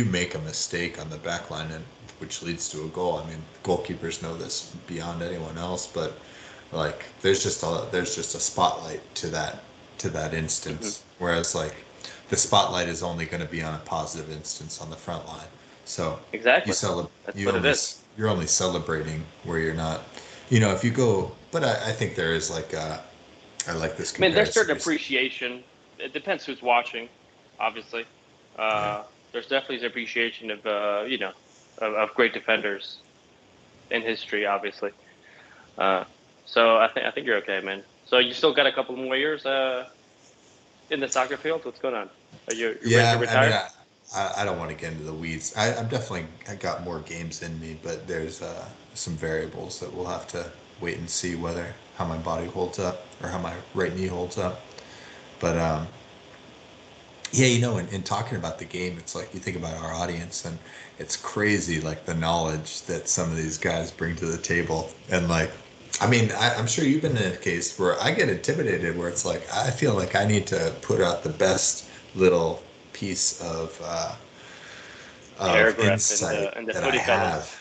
make a mistake on the back line and which leads to a goal, I mean, goalkeepers know this beyond anyone else, but like there's just a spotlight to that Mm-hmm. instance. Whereas like the spotlight is only going to be on a positive instance on the front line. So Exactly. That's what it is. you're only celebrating where you're not, you know, if you go, but I think there is like I like this I mean, there's comparison. certain appreciation. It depends who's watching, obviously. Yeah. There's definitely an appreciation of of great defenders in history, obviously. Uh, so I think you're okay, man. So you still got a couple more years in the soccer field. What's going on? Are you ready to Yeah, I mean, retire? I don't want to get into the weeds. I'm definitely I got more games in me, but there's some variables that we'll have to wait and see whether how my body holds up or how my right knee holds up. But yeah, you know, in talking about the game, it's like you think about our audience, and it's crazy like the knowledge that some of these guys bring to the table. And like, I mean, I'm sure you've been in a case where I get intimidated, where it's like I feel like I need to put out the best little piece of Paragraph insight and the that I footy fellas. have.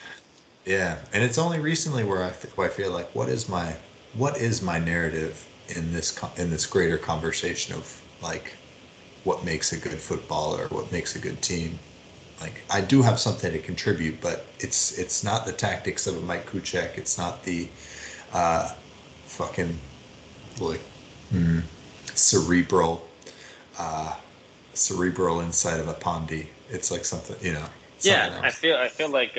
Yeah, and it's only recently where where I feel like what is my narrative in in this greater conversation of like what makes a good footballer, what makes a good team. Like I do have something to contribute, but it's not the tactics of a Mike Kuchek. It's not the uh, fucking like mm, cerebral uh, cerebral insight of a Pondy. It's like something, you know, Yeah, something I else. feel I feel like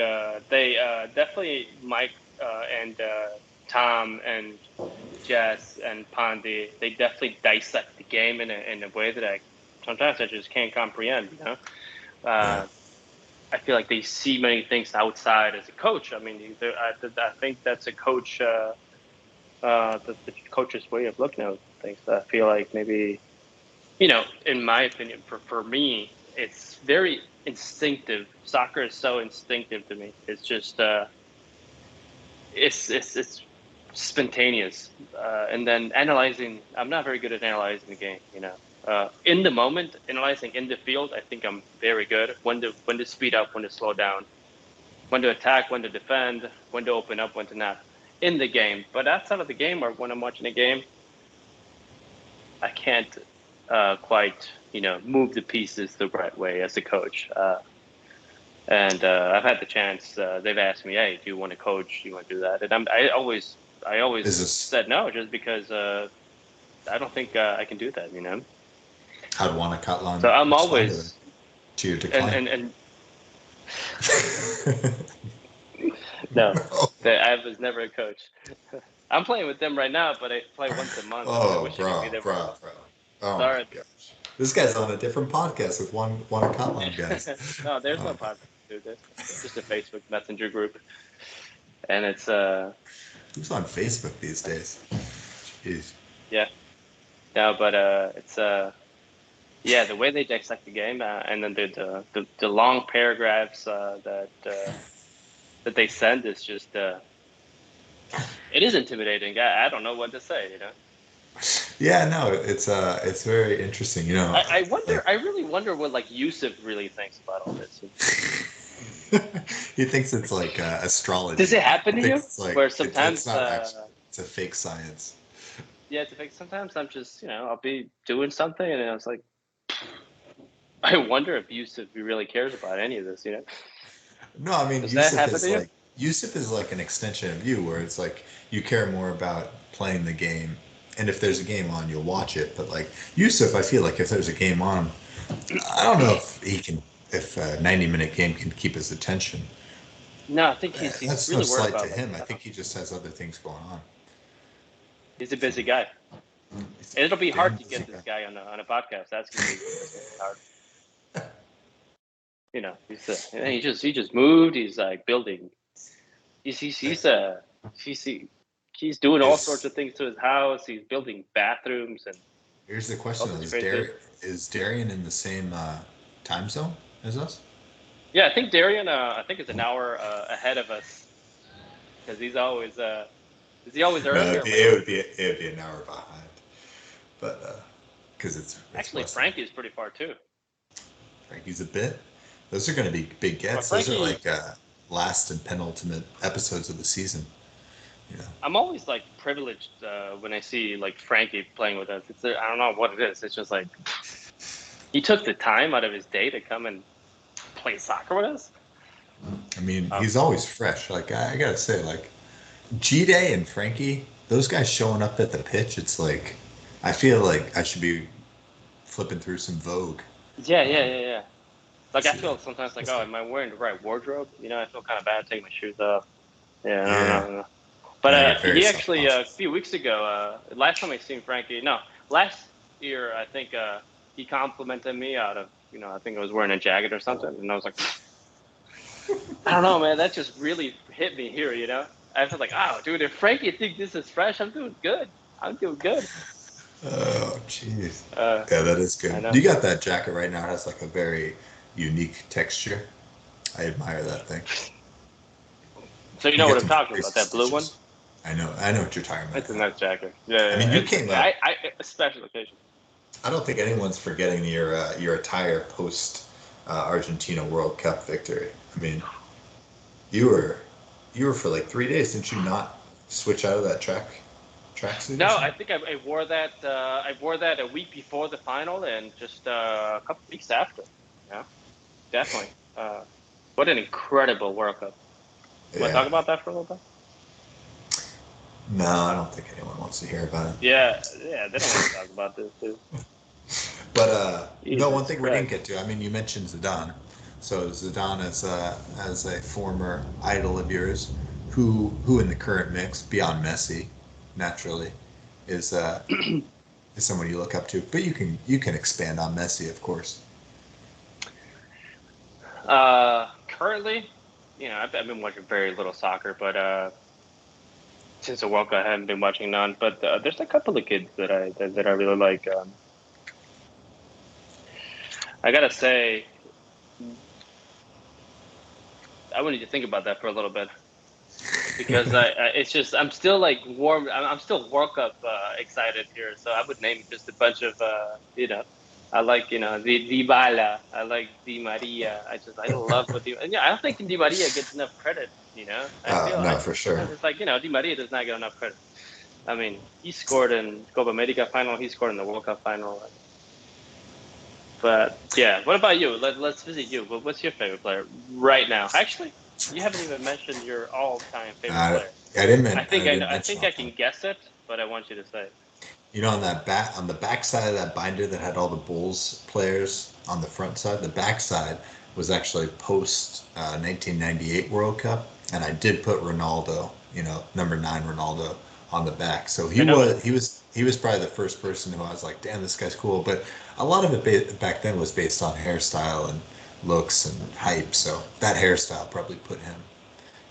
they definitely Mike and Tom and Jess and Pondy. They definitely dissect the game in a way that I sometimes I just can't comprehend. Yeah. I feel like they see many things outside as a coach. I mean, I think that's a coach, the coach's way of looking at things. I feel like maybe, in my opinion, for me, it's very instinctive. Soccer is so instinctive to me. It's just, it's spontaneous. And then analyzing, I'm not very good at analyzing the game. In the moment, analyzing in the field, I think I'm very good. When to speed up, when to slow down, when to attack, when to defend, when to open up, when to not in the game. But outside of the game, or when I'm watching a game, I can't quite, move the pieces the right way as a coach. And I've had the chance. They've asked me, "Hey, do you want to coach? Do you want to do that?" And I always Is this said no, just because I don't think I can do that. How'd So Wanakatlan I'm respond to it? always To your and decline? and and no, I was never a coach. I'm playing with them right now, but I play once a month. I Oh, wish I could be bro, there more. bro, bro. Oh my Sorry. gosh. This guy's on a different podcast with one of Cutland guys. No, there's no Oh, pod. dude. It's just a Facebook Messenger group, and it's Who's on Facebook these days? Jeez. yeah, no, but it's yeah, the way they dissect the game, and then the long paragraphs that they send is just it is intimidating. I don't know what to say, you know. Yeah, no, it's very interesting. You know, I wonder. like, I really wonder what like Wxitt really thinks about all this. he thinks it's like astrology. Does it happen to He you? thinks it's like Where sometimes, it's not actually, it's a fake science. yeah, it's like sometimes I'm just, I'll be doing something and I was like, I wonder if Wxitt really cares about any of this, you know? No, I mean Does that happen to you? Yusuf is like an extension of you, where it's like you care more about playing the game, and if there's a game on, you'll watch it. But like Yusuf, I feel like if there's a game on, I don't know if a 90-minute game can keep his attention. No, I think he's That's no really worried slight to about him. I think he just has other things going on. he's a busy guy. He's And it'll be a hard damn to busy get this guy. guy on a podcast. That's gonna be hard. You know, he just moved. He's like building. He's doing all sorts Is of things to his house. He's building bathrooms and Here's the all question: though. this great thing. Is Darian in the same time zone as us? Yeah, I think Darian. I think is an hour ahead of us because is he always No, early or late? it would be an hour behind, but because it's Actually, West. Frankie's pretty far too. Frankie's a bit. Those are going to be big But gets. Those are Frankie, like last and penultimate episodes of the season. You know. I'm always like privileged when I see like Frankie playing with us. I don't know what it is. It's just like he took the time out of his day to come and play soccer with us. I mean, he's always fresh. Like I gotta say, like G-Day and Frankie, those guys showing up at the pitch. It's like I feel like I should be flipping through some Vogue. Yeah. Like I See feel that. sometimes like, oh, am I wearing the right wardrobe? You know, I feel kind of bad taking my shoes off. Yeah, I Yeah. don't know. But No, you're very he actually a self-conscious. few weeks ago, last time I seen Frankie, no, last year I think he complimented me out of I think I was wearing a jacket or something, and I was like, I don't know, man, that just really hit me here. I felt like, oh, dude, if Frankie think this is fresh, I'm doing good. I'm doing good. Oh, jeez. Uh, Yeah, that is I good. know. You got that jacket right now. It has like a very unique texture. I admire that thing. So you You know what get I'm some talking crazy about? That blue one? stitches. I know what you're talking about It's a now. nice jacket. I mean, Yeah. you It's came up. I a special occasion. I don't think anyone's forgetting your attire post Argentina World Cup victory. I mean, you were you were for like 3 days. Didn't you not switch out of that tracksuit or No, I something? think I wore that. I wore that a week before the final, and just a couple weeks after. Yeah, definitely. What an incredible World Cup. Want to talk Yeah. about that for a little bit? No, I don't think anyone wants to hear about it. Yeah. They don't want to talk about this, dude. But no, one Jesus thing we didn't Christ. get to. I mean, you mentioned Zidane. So Zidane as a former idol of yours, who in the current mix beyond Messi, naturally, is is someone you look up to. But you can expand on Messi, of course. Currently, I've been watching very little soccer, but since the World Cup, I haven't been watching none. But there's a couple of kids that I really like. I gotta say, I wanted to think about that for a little bit because it's just I'm still like warm. I'm still World Cup excited here, so I would name just a bunch of I like Di Bala, I like Di Maria. I love what I don't think Di Maria gets enough credit. No, for sure. Sometimes it's like Di Maria does not get enough credit. I mean, he scored in Copa America final. He scored in the World Cup final. But yeah, what about you? Let's visit you. What's your favorite player right now? Actually, you haven't even mentioned your all-time favorite I, player. I didn't I I think I know. didn't I mention think all I time. can guess it, but I want you to say it. On the back side of that binder that had all the Bulls players on the front side, the back side was actually post 1998 World Cup, and I did put Ronaldo, number 9 Ronaldo on the back. So I know it. he was probably the first person who I was like, damn, this guy's cool. But a lot of it back then was based on hairstyle and looks and hype. So that hairstyle probably put him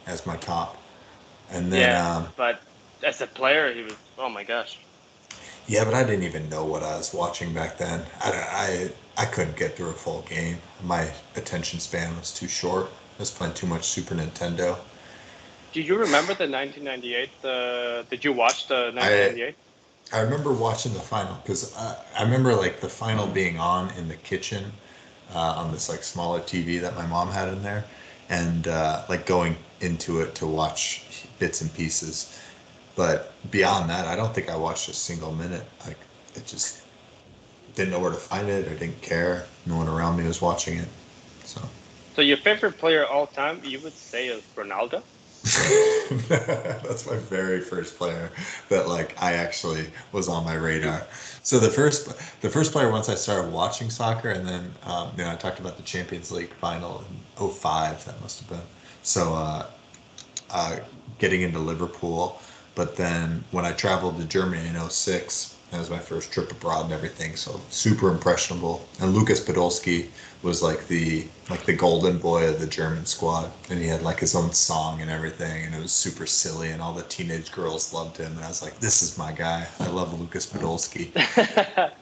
as my top. And then, Yeah, but as a player, he was. Oh my gosh. yeah, but I didn't even know what I was watching back then. I couldn't get through a full game. My attention span was too short. I was playing too much Super Nintendo. Do you remember the 1998? Did you watch the I 1998? I remember watching the final because I remember like the final being on in the kitchen on this like smaller TV that my mom had in there, and like going into it to watch bits and pieces. But beyond that, I don't think I watched a single minute. Like it just didn't know where to find it. I didn't care. No one around me was watching it. So So your favorite player all time, you would say, is Ronaldo? that's my very first player that like I actually was on my radar. So the first player once I started watching soccer, and then I talked about the Champions League final in '05. That must have been. So uh, getting into Liverpool. But then when I traveled to Germany in '06, that was my first trip abroad and everything. So super impressionable. And Lucas Podolski was like the golden boy of the German squad, and he had like his own song and everything, and it was super silly, and all the teenage girls loved him, and I was like, this is my guy. I love Lucas Podolski.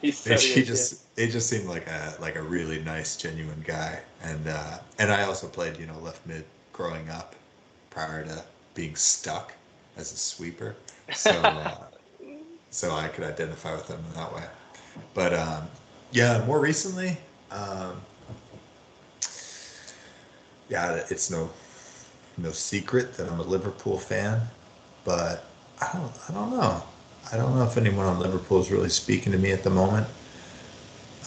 He's He serious, yeah. just it just seemed like a really nice, genuine guy, and I also played left mid growing up prior to being stuck as a sweeper, so so I could identify with him in that way. But yeah, more recently, um, yeah, it's no secret that I'm a Liverpool fan, but I don't know. I don't know if anyone on Liverpool is really speaking to me at the moment.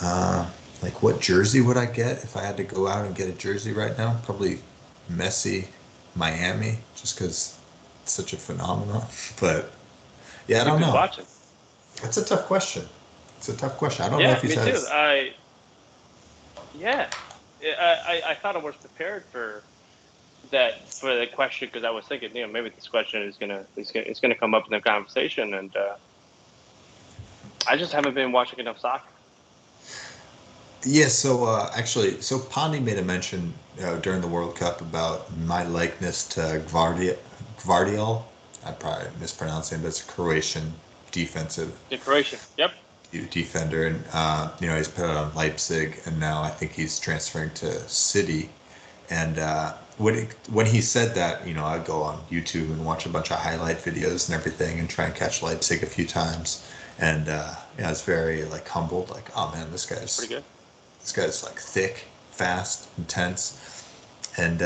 Uh, like what jersey would I get if I had to go out and get a jersey right now? Probably Messi, Miami, just because it's such a phenomenon. But yeah, I You don't could know. watch him. That's a tough question. It's a tough question. I don't know if Yeah, he's me too. has. Yeah, I thought I was prepared for the question because I was thinking, maybe this question is gonna come up in the conversation, and I just haven't been watching enough soccer. Yeah, so actually, so Pondy made a mention during the World Cup about my likeness to Gvardiol. I probably mispronounced him, but it's a Croatian defensive The Croatian. Yep. defender, and he's put it on Leipzig, and now I think he's transferring to City. And when he said that, I'd go on YouTube and watch a bunch of highlight videos and everything, and try and catch Leipzig a few times. And I was very like humbled, like, oh man, It's pretty good. this guy's like thick, fast, intense, and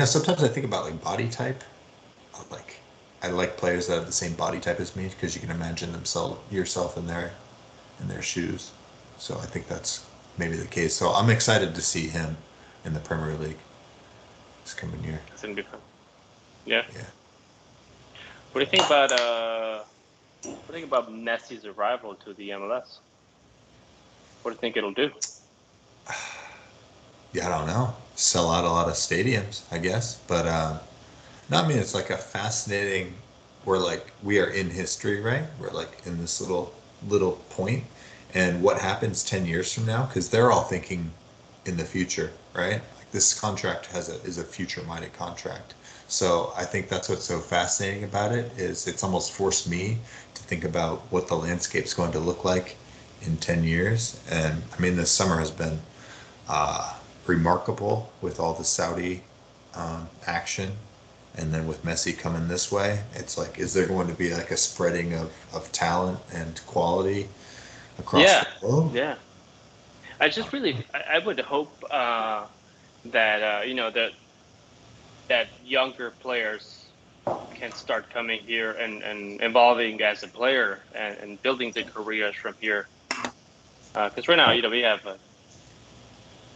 sometimes I think about like body type. Like I like players that have the same body type as me because you can imagine yourself in their shoes. So I think that's maybe the case. So I'm excited to see him in the Premier League this coming year. It's gonna be fun. Yeah. Yeah. What do you think about Messi's arrival to the MLS? What do you think it'll do? Yeah, I don't know. Sell out a lot of stadiums, I guess. But no, I mean it's like a fascinating. We're like we are in history, right? We're like in this little point, and what happens 10 years from now? Because they're all thinking in the future, right? Like this contract is a future-minded contract. So I think that's what's so fascinating about it is it's almost forced me to think about what the landscape's going to look like in 10 years. And I mean, this summer has been uh, remarkable with all the Saudi action. And then with Messi coming this way, it's like, is there going to be like a spreading of talent and quality across Yeah, the globe? yeah. I would hope that that younger players can start coming here and evolving as a player and building their careers from here. Because right now, we have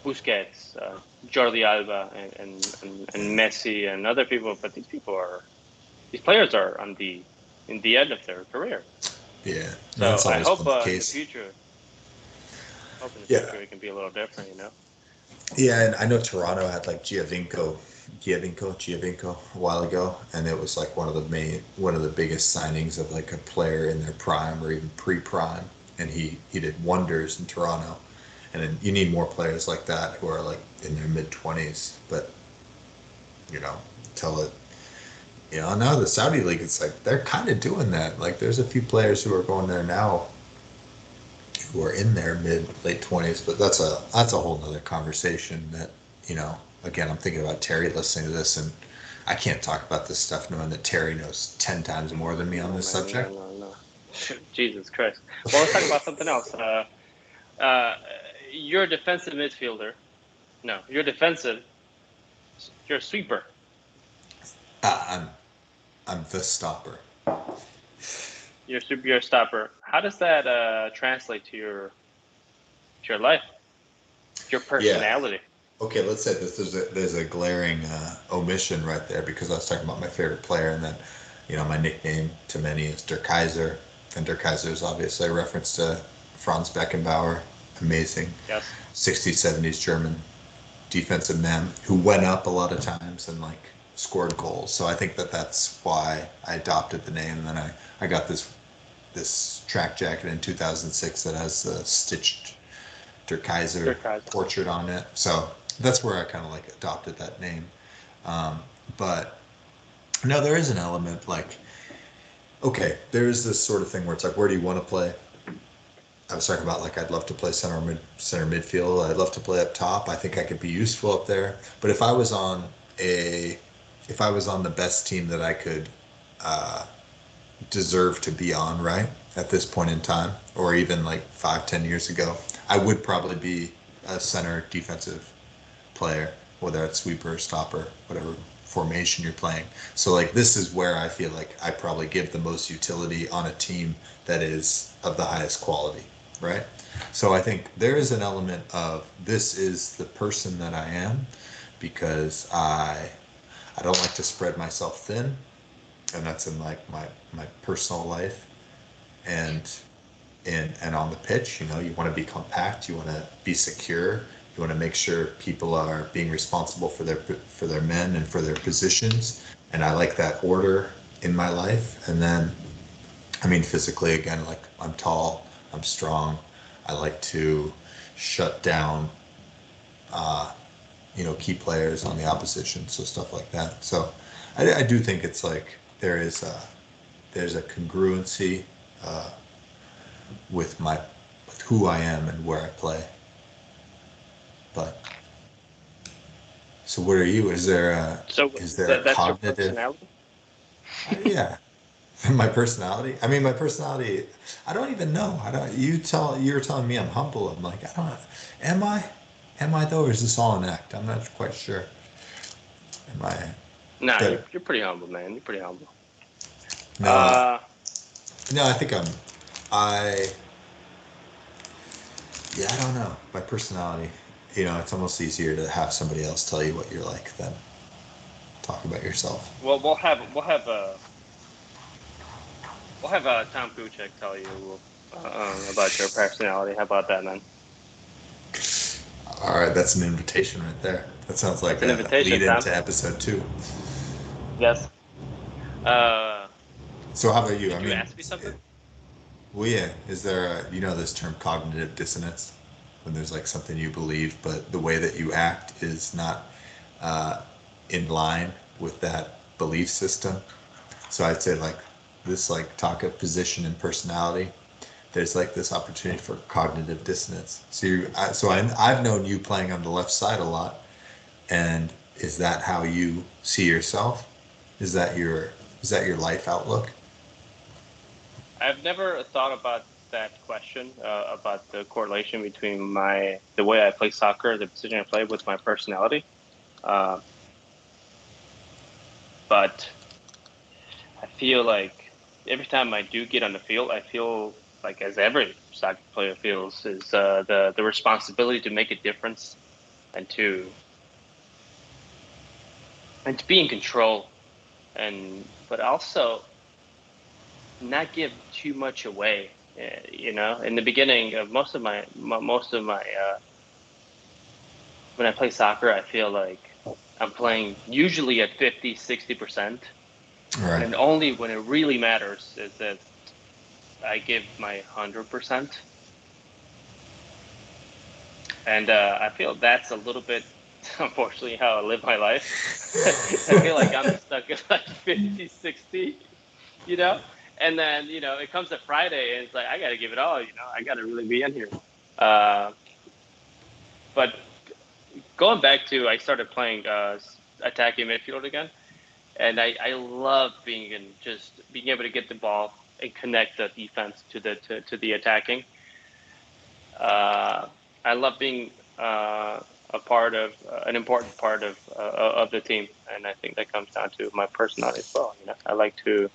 Busquets, Jordi Alba, and Messi, and other people. But these players are in the end of their career. Yeah, no, So that's always been the in the case. future, Yeah, it can be a little different. yeah, and I know Toronto had like Giovinco a while ago, and it was like one of the biggest signings of like a player in their prime or even pre-prime, and he did wonders in Toronto. And then you need more players like that who are like in their mid-20s. But, until it, now the Saudi league, it's like they're kind of doing that. Like there's a few players who are going there now who are in their late 20s, but that's a whole nother conversation that, again, I'm thinking about Terry listening to this, and I can't talk about this stuff knowing that Terry knows 10 times more than me on this subject. No. Jesus Christ. Well, let's talk about something else. You're a defensive midfielder. No, you're defensive. You're a sweeper. I'm the stopper. You're a stopper. How does that translate to your life, your personality? Yeah. Okay, let's say this. There's a glaring omission right there because I was talking about my favorite player, and then, my nickname to many is Der Kaiser, and Der Kaiser is obviously a reference to Franz Beckenbauer, amazing, yes, 60s, 70s German defensive man who went up a lot of times and like scored goals. So I think that's why I adopted the name. And then I got this track jacket in 2006 that has the stitched Der Kaiser portrait on it. So that's where I kind of like adopted that name. But no, there is an element like, okay, there is this sort of thing where it's like, where do you want to play? I was talking about like I'd love to play center midfield. I'd love to play up top. I think I could be useful up there. But if I was on the best team that I could deserve to be on, right, at this point in time, or even like 5-10 years ago, I would probably be a center defensive player, whether it's sweeper or stopper, whatever formation you're playing. So like this is where I feel like I probably give the most utility on a team that is of the highest quality, right? So I think there is an element of this is the person that I am because I don't like to spread myself thin, and that's in like my personal life and on the pitch. You want to be compact, you want to be secure, you want to make sure people are being responsible for their men and for their positions, and I like that order in my life. And then, I mean, physically, again, like I'm tall, I'm strong, I like to shut down key players on the opposition, so stuff like that. So I do think it's like there's a congruency with who I am and where I play. But so what are you? Is there a that's cognitive? your personality? Yeah, my personality. I mean, my personality. I don't even know. I don't. You're telling me I'm humble. I'm like, I don't. Am I? Am I though, or is this all an act? I'm not quite sure. Am I? Nah, you're pretty humble, man. You're pretty humble. No. No, I think I don't know. My personality, it's almost easier to have somebody else tell you what you're like than talk about yourself. Well, we'll have Tom Kuchek tell you about your personality. How about that, man? All right, that's an invitation right there. That sounds like an invitation, lead into episode 2. Yes. So how about you? Did you ask me something? Well, yeah. Is there this term cognitive dissonance, when there's like something you believe, but the way that you act is not in line with that belief system? So I'd say like this like talk of position and personality, there's like this opportunity for cognitive dissonance. So I've known you playing on the left side a lot, and is that how you see yourself? Is that your life outlook? I've never thought about that question about the correlation between the way I play soccer, the position I play, with my personality. But I feel like every time I do get on the field, I feel like, as every soccer player feels, is the responsibility to make a difference and to be in control, but also not give too much away. In the beginning of most of my when I play soccer, I feel like I'm playing usually at 50-60%. Right. And only when it really matters is that I give my 100%. And I feel that's a little bit, unfortunately, how I live my life. I feel like I'm stuck at like 50, 60, you know? And then, it comes to Friday and it's like, I got to give it all, I got to really be in here. Uh, but going back to, I started playing attacking midfield again. And I love being in, just being able to get the ball and connect the defense to the attacking. Uh, I love being a part of an important part of the team, and I think that comes down to my personality as well. I like to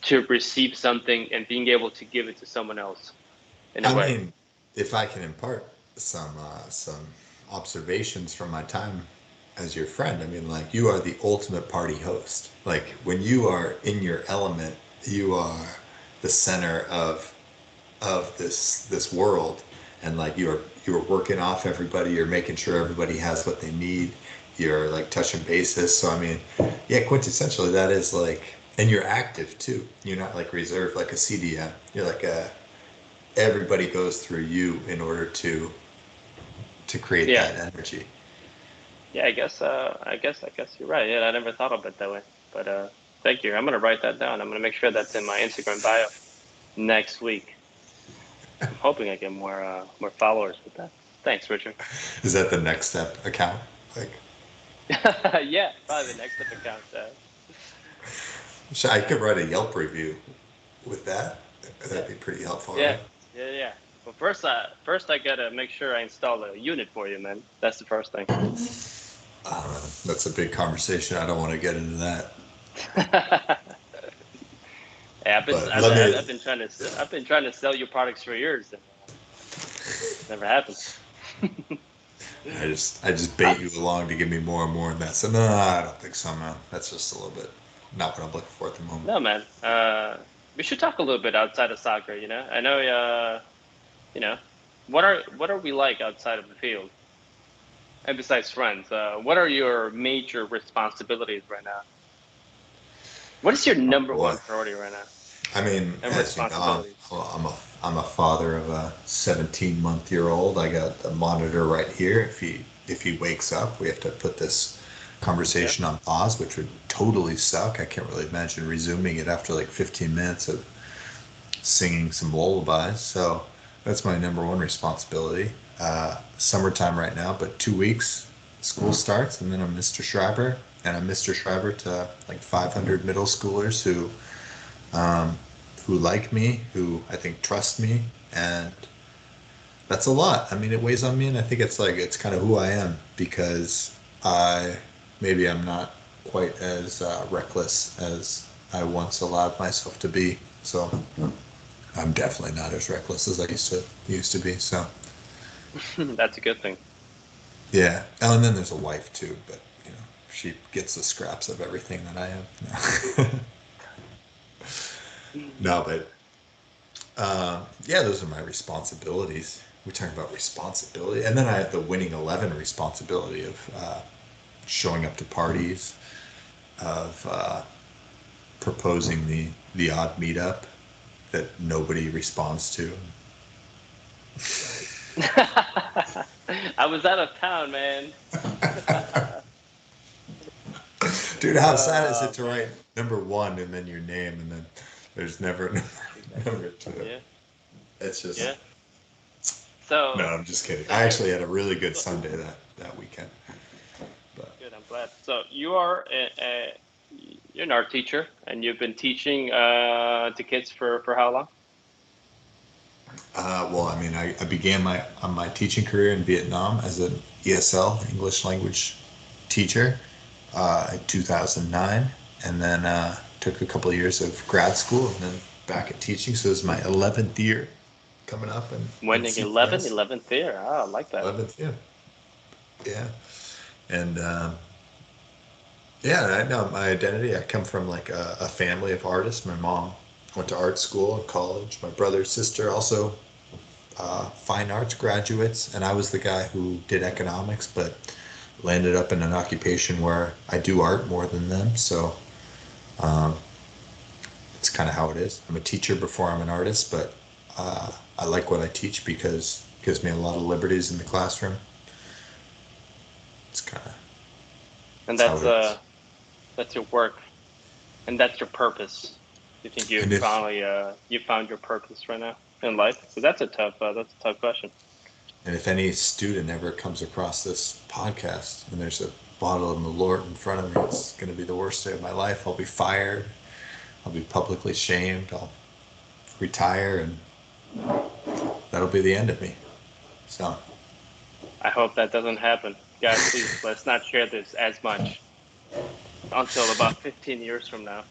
to receive something and being able to give it to someone else in a I way. mean, if I can impart some observations from my time as your friend, I mean, like you are the ultimate party host. Like when you are in your element, you are the center of this world, and like you're working off everybody. You're making sure everybody has what they need. You're like touching bases. So I mean, yeah, quintessentially that is like, and you're active too. You're not like reserved like a CDM. You're like a everybody goes through you in order to create Yeah, that energy. yeah. I guess you're right. Yeah, I never thought of it that way. But thank you. I'm gonna write that down. I'm gonna make sure that's in my Instagram bio next week. I'm hoping I get more followers with that. Thanks, Richard. Is that the next step account? Like, Yeah, probably the next step account. I Yeah, could write a Yelp review with that. yeah, That'd be pretty helpful, yeah, right? yeah. But first I gotta make sure I install a unit for you, man. That's the first thing. That's a big conversation. I don't want to get into that. Yeah, I've been But I've, let I've me. I've been trying to I've been trying to sell your products for years, and never happened. I just Huh? bait you along to give me more and more in that. So no, I don't think so, man. That's just a little bit not what I'm looking for at the moment. No, man. We should talk a little bit outside of soccer. I know. You know, what are we like outside of the field? And besides friends, what are your major responsibilities right now? What is your Oh number boy. one priority right now? I mean, And as you know, responsibilities. I'm a father of a 17-month-old. I got the monitor right here. If he wakes up, we have to put this Yeah. conversation on pause, which would totally suck. I can't really imagine resuming it after like 15 minutes of singing some lullabies. So that's my number one responsibility. Summertime right now, but 2 weeks school starts, and then I'm Mr. Schreiber, and I'm Mr. Schreiber to like 500 middle schoolers um, who like me, who I think trust me, and that's a lot. I mean, it weighs on me, and I think it's like it's kind of who I am because I maybe I'm not quite as reckless as I once allowed myself to be. So I'm definitely not as reckless as I used to be. So That's a good thing. yeah. Oh, and then there's a wife too, but she gets the scraps of everything that I have. No, no, but yeah, those are my responsibilities. We talk about responsibility, and then I have the winning 11 responsibility of showing up to parties, of proposing the odd meetup that nobody responds to. I was out of town, man. Dude, how sad is it Oh to write man. number one and then your name, and then there's never Exactly. number two. Yeah. It's Yeah. just no. So, I'm just kidding. so I you. actually had a really good So, Sunday that weekend. But good. I'm glad. So you are you're an art teacher, and you've been teaching to kids for how long? well, I mean, I began my teaching career in Vietnam as an ESL English language teacher in 2009, and then took a couple of years of grad school, and then back at teaching. So this is my 11th year coming up in Winning 11, CPS. 11th year. Ah, I like that. 11th, yeah, yeah, and yeah, I know my identity. I come from like a family of artists. My mom went to art school and college. My brother, sister also fine arts graduates, and I was the guy who did economics, but landed up in an occupation where I do art more than them. So um, it's kind of how it is. I'm a teacher before I'm an artist, but I like what I teach because gives me a lot of liberties in the classroom. It's kind of And how it is. that's your work, and that's your purpose. You think you And if finally you found your purpose right now in life? So that's a tough question. and if any student ever comes across this podcast and there's a bottle of Malort in front of me, it's going to be the worst day of my life. I'll be fired. I'll be publicly shamed. I'll retire, and that'll be the end of me. So, I hope that doesn't happen, guys. Please let's not share this as much until about 15 years from now.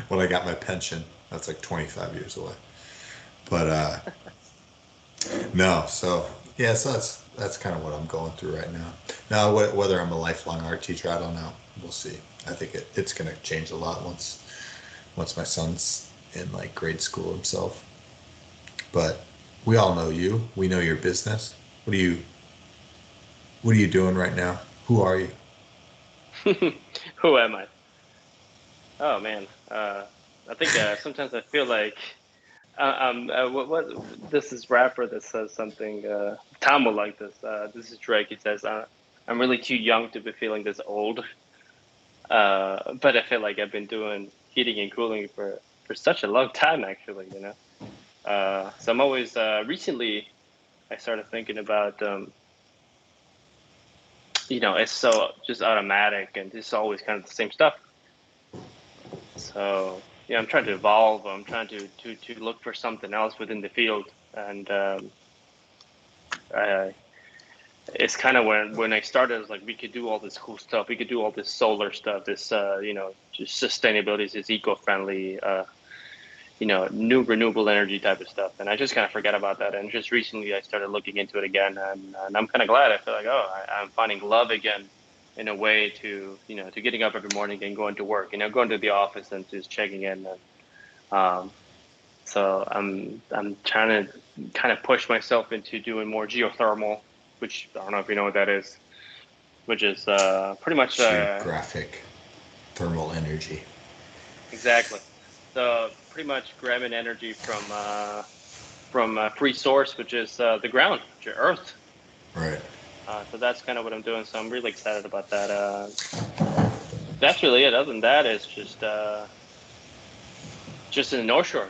when I got my pension, that's like 25 years away. But no, so yeah, so that's kind of what I'm going through right now. Now, whether I'm a lifelong art teacher, I don't know. We'll see. I think it's going to change a lot once my son's in like grade school himself. But we all know you. We know your business. What are you doing right now? Who are you? Who am I? Oh man, I think sometimes I feel like what this is rapper that says something. Tom will like this. This is Drake. He says, "I'm really too young to be feeling this old." But I feel like I've been doing heating and cooling for such a long time, actually. So I'm always recently I started thinking about it's so just automatic and it's always kind of the same stuff. So yeah, I'm trying to evolve. I'm trying to look for something else within the field, and I, it's kind of when I started, it was like we could do all this cool stuff. We could do all this solar stuff, this just sustainability, this eco-friendly, new renewable energy type of stuff. And I just kind of forget about that. And just recently, I started looking into it again, and I'm kind of glad. I feel like I'm finding love again in a way to getting up every morning and going to work, going to the office and just checking in. And so I'm trying to kind of push myself into doing more geothermal, which I don't know if you know what that is, which is pretty much Geographic thermal energy. exactly. So pretty much grabbing energy from a free source, which is the ground, which is Earth. Right. So that's kind of what I'm doing. So I'm really excited about that. That's really it. Other than that, it's just in the North Shore,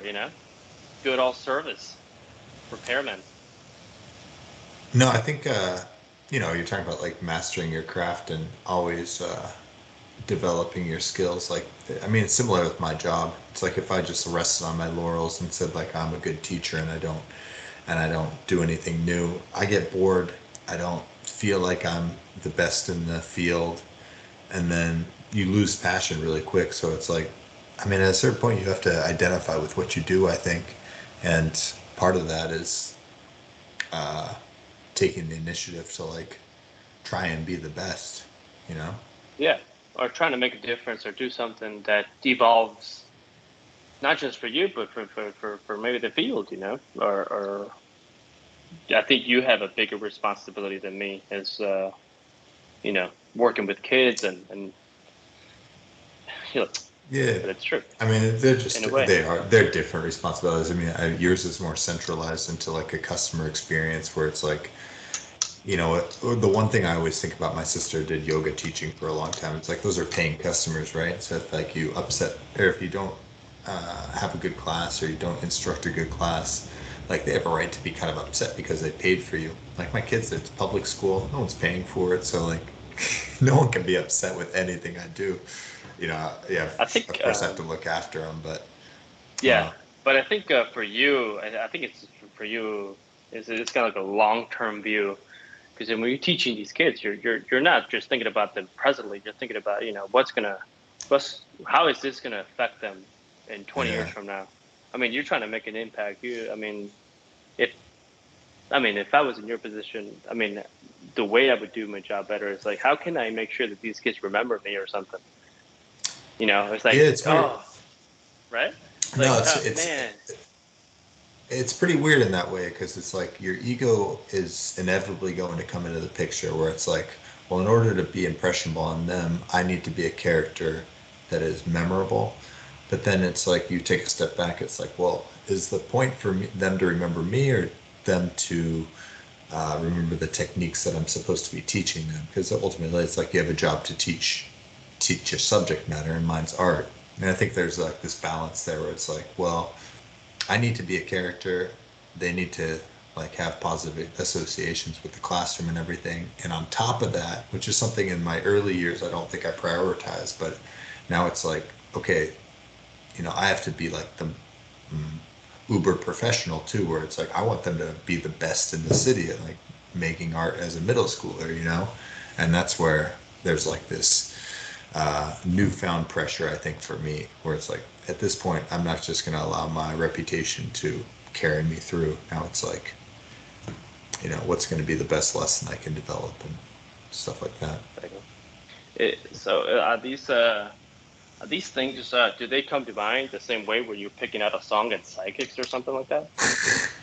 good all service repairmen. No, I think you're talking about like mastering your craft and always developing your skills. Like, I mean, it's similar with my job. It's like if I just rested on my laurels and said like I'm a good teacher and I don't do anything new, I get bored. I don't feel like I'm the best in the field, and then you lose passion really quick. So it's like, I mean, at a certain point, you have to identify with what you do, I think, and part of that is uh, taking the initiative to like try and be the best, you know? Yeah, or trying to make a difference or do something that devolves not just for you, but for maybe the field, or I think you have a bigger responsibility than me as working with kids and you know, Yeah. but it's true I mean, in a way. they're different responsibilities. I mean, yours is more centralized into like a customer experience where it's like, the one thing I always think about, my sister did yoga teaching for a long time. It's like those are paying customers, right? So if like you upset, or if you don't have a good class, or you don't instruct a good class, like they have a right to be kind of upset because they paid for you. Like my kids, it's public school, no one's paying for it, so like no one can be upset with anything I do. Yeah, I of think course I have to look after them, but yeah, uh, but I think for you, I think it's for you. It's kind of like a long term view because when you're teaching these kids, you're not just thinking about them presently. You're thinking about how is this gonna affect them in 20 years yeah, from now. I mean, you're trying to make an impact. If if I was in your position, the way I would do my job better is like, how can I make sure that these kids remember me or something? It's yeah, like, it's weird. oh, right? It's No, like, it's oh, it's man, it's pretty weird in that way because it's like your ego is inevitably going to come into the picture where it's like, well, in order to be impressionable on them, I need to be a character that is memorable. But then it's like you take a step back. It's like, well, is the point for them to remember me, or them to remember the techniques that I'm supposed to be teaching them, because ultimately it's like you have a job to teach a subject matter, and mine's art. And I think there's like this balance there where it's like, well, I need to be a character. They need to like have positive associations with the classroom and everything. And on top of that, which is something in my early years I don't think I prioritized, but now it's like, okay, I have to be like the uber professional too, where it's like I want them to be the best in the city at like making art as a middle schooler, and that's where there's like this newfound pressure, I think, for me, where it's like at this point I'm not just going to allow my reputation to carry me through. Now it's like, what's going to be the best lesson I can develop and stuff like that. So are these things, do they come to mind the same way where you're picking out a song at Psychics or something like that?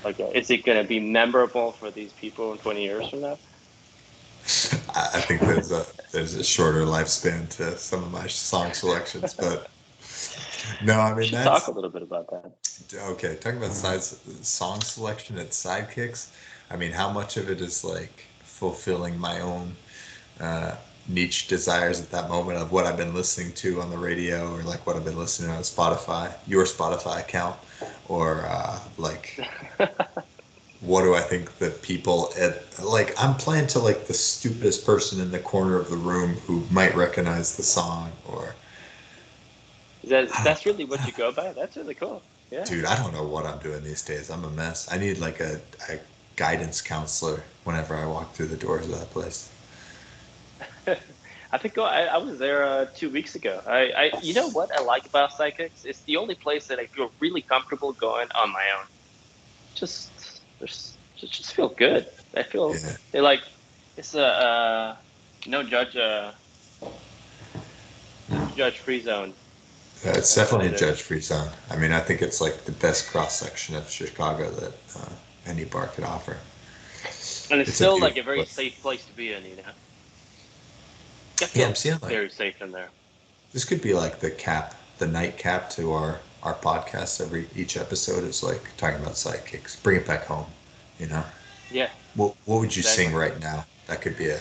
Like, is it going to be memorable for these people in 20 years from now? I think there's a shorter lifespan to some of my song selections, but no, I mean, talk a little bit about that. Okay, talking about song selection at Sidekicks, I mean, how much of it is like fulfilling my own niche desires at that moment of what I've been listening to on the radio, or like what I've been listening to on Spotify, your Spotify account, or like what do I think that people like I'm playing to like the stupidest person in the corner of the room who might recognize the song, or that's really what you go by? That's really cool. Yeah. Dude, I don't know what I'm doing these days. I'm a mess. I need like a guidance counselor whenever I walk through the doors of that place. I think I was there 2 weeks ago. You know what I like about Psychics? It's the only place that I feel really comfortable going on my own. Just feel good. I feel like it's a no judge free zone. It's definitely a judge-free zone. I mean, I think it's like the best cross-section of Chicago that any bar could offer. And it's still like a very safe place to be in, I'm seeing like very safe in there. This could be like the nightcap to our podcast. Each episode is like talking about sidekicks. Bring it back home, Yeah. What would you sing right now? That could be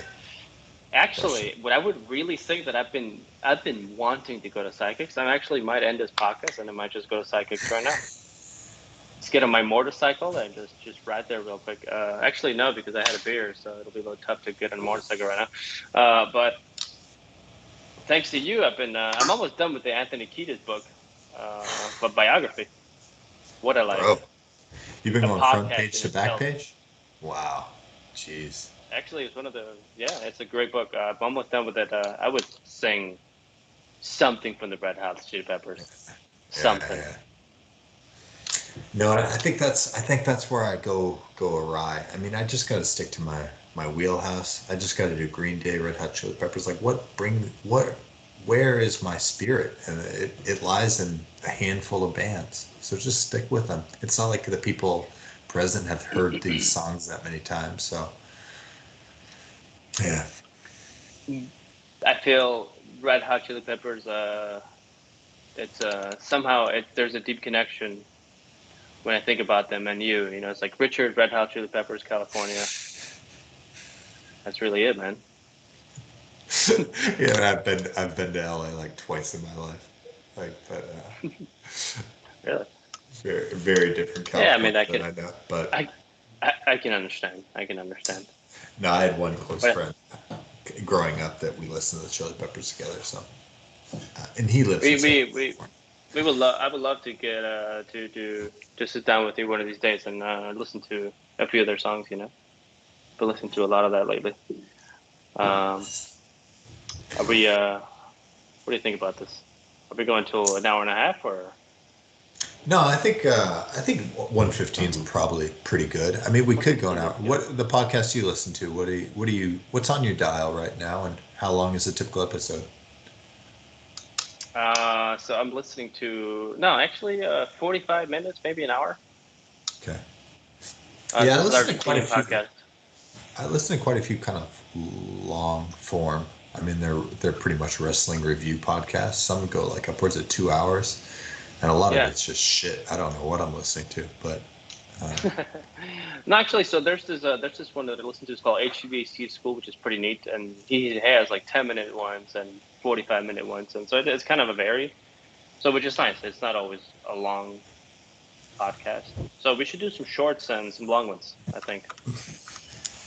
Actually, what I would really say that I've been wanting to go to Psychics. I actually might end this podcast and I might just go to Psychics right now. Just get on my motorcycle and just ride there real quick. Actually, no, because I had a beer, so it'll be a little tough to get on a motorcycle right now. But thanks to you, I'm almost done with the Anthony Kiedis book, but biography. What I like. Bro, you've been going front page to back page? Wow. Jeez. Actually, it's it's a great book. I'm almost done with it. I would sing something from the Red Hot Chili Peppers. Something. Yeah. No, I think that's where I go awry. I mean, I just got to stick to my wheelhouse. I just got to do Green Day, Red Hot Chili Peppers. Like, where is my spirit? And it lies in a handful of bands. So just stick with them. It's not like the people present have heard these songs that many times. So. Yeah. I feel Red Hot Chili Peppers. It's somehow there's a deep connection when I think about them and you. It's like Richard, Red Hot Chili Peppers, California. That's really it, man. Yeah, I've been to LA like twice in my life, Really. Very, very different California. Yeah, I mean, I know, but I can understand. No, I had one close friend growing up that we listened to the Chili Peppers together. So, and he lives. I would love to get to sit down with you one of these days and listen to a few of their songs. Been listening to a lot of that lately. Are we? What do you think about this? Are we going till an hour and a half or? No, I think 1:15 is probably pretty good. I mean, we could go now. What the podcast you listen to? What's on your dial right now, and how long is a typical episode? So I'm listening to 45 minutes, maybe an hour. Okay. Yeah, I listen to quite a few. I listen to quite a few kind of long form. I mean, they're pretty much wrestling review podcasts. Some go like upwards of 2 hours. And a lot of it's just shit. I don't know what I'm listening to, but No, actually, so there's this one that I listen to. It's called HVAC School, which is pretty neat, and he has like 10-minute ones and 45-minute ones, and so it's kind of a vary. So which is nice. It's not always a long podcast. So we should do some shorts and some long ones, I think.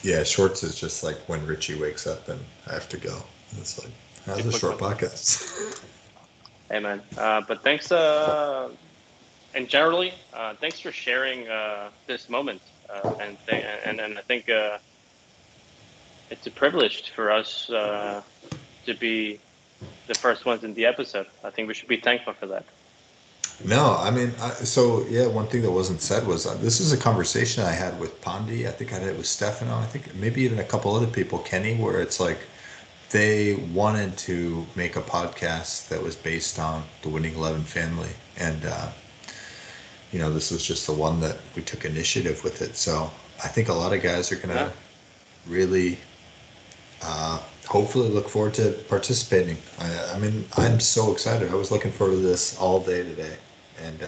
Yeah, shorts is just like when Richie wakes up and I have to go. It's like, The how's a quick short one. podcast? Hey man. But thanks and generally, thanks for sharing this moment. And I think it's a privilege for us to be the first ones in the episode. I think we should be thankful for that. No, I mean, so yeah, one thing that wasn't said was this is a conversation I had with Pondi. I think I had it with Stefano. I think maybe even a couple other people, Kenny, where it's like they wanted to make a podcast that was based on the Winning 11 family. And, this was just the one that we took initiative with it. So I think a lot of guys are going Yeah. to really hopefully look forward to participating. I mean, I'm so excited. I was looking forward to this all day today. And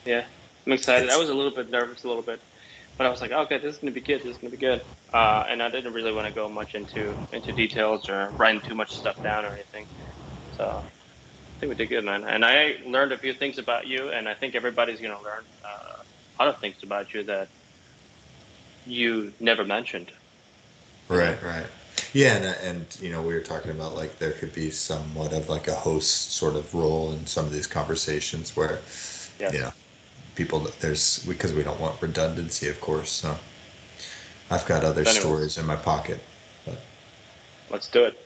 Yeah. I'm excited. I it's was a little bit nervous, a little bit, but I was like, okay, this is gonna be good. This is gonna be good. And I didn't really want to go much into details or writing too much stuff down or anything. So I think we did good, man. And I learned a few things about you, and I think everybody's gonna learn a lot of things about you that you never mentioned. You know? right, right. Yeah, and we were talking about like there could be somewhat of like a host sort of role in some of these conversations where, you Yes. know, people that there's because we don't want redundancy, of course. So I've got other So anyways, stories in my pocket. But let's do it.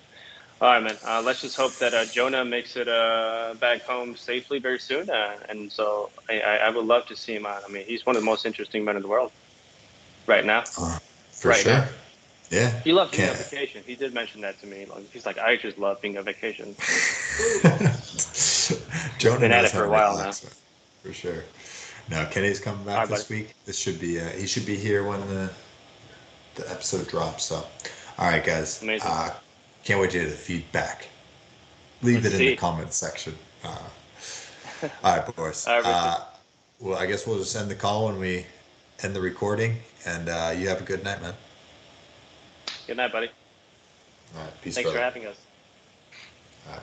All right, man. Let's just hope that Jonah makes it back home safely very soon. And so I would love to see him on. I mean, he's one of the most interesting men in the world right now. uh, for Right sure, now. yeah, He loves being on can't. vacation. He did mention that to me. Like, he's like, I just love being on vacation. He's Jonah been at knows it how for to a while now. relax, man, for sure. Now Kenny's coming All back right, buddy. this week. This should be he should be here when the episode drops. So, all right, guys, Amazing. can't wait to hear the feedback. Leave Let's it in the see. comments section. All right, boys. All right, Richard. Well, I guess we'll just end the call when we end the recording, and you have a good night, man. Good night, buddy. All right, peace, Thanks for brother. having us. All right.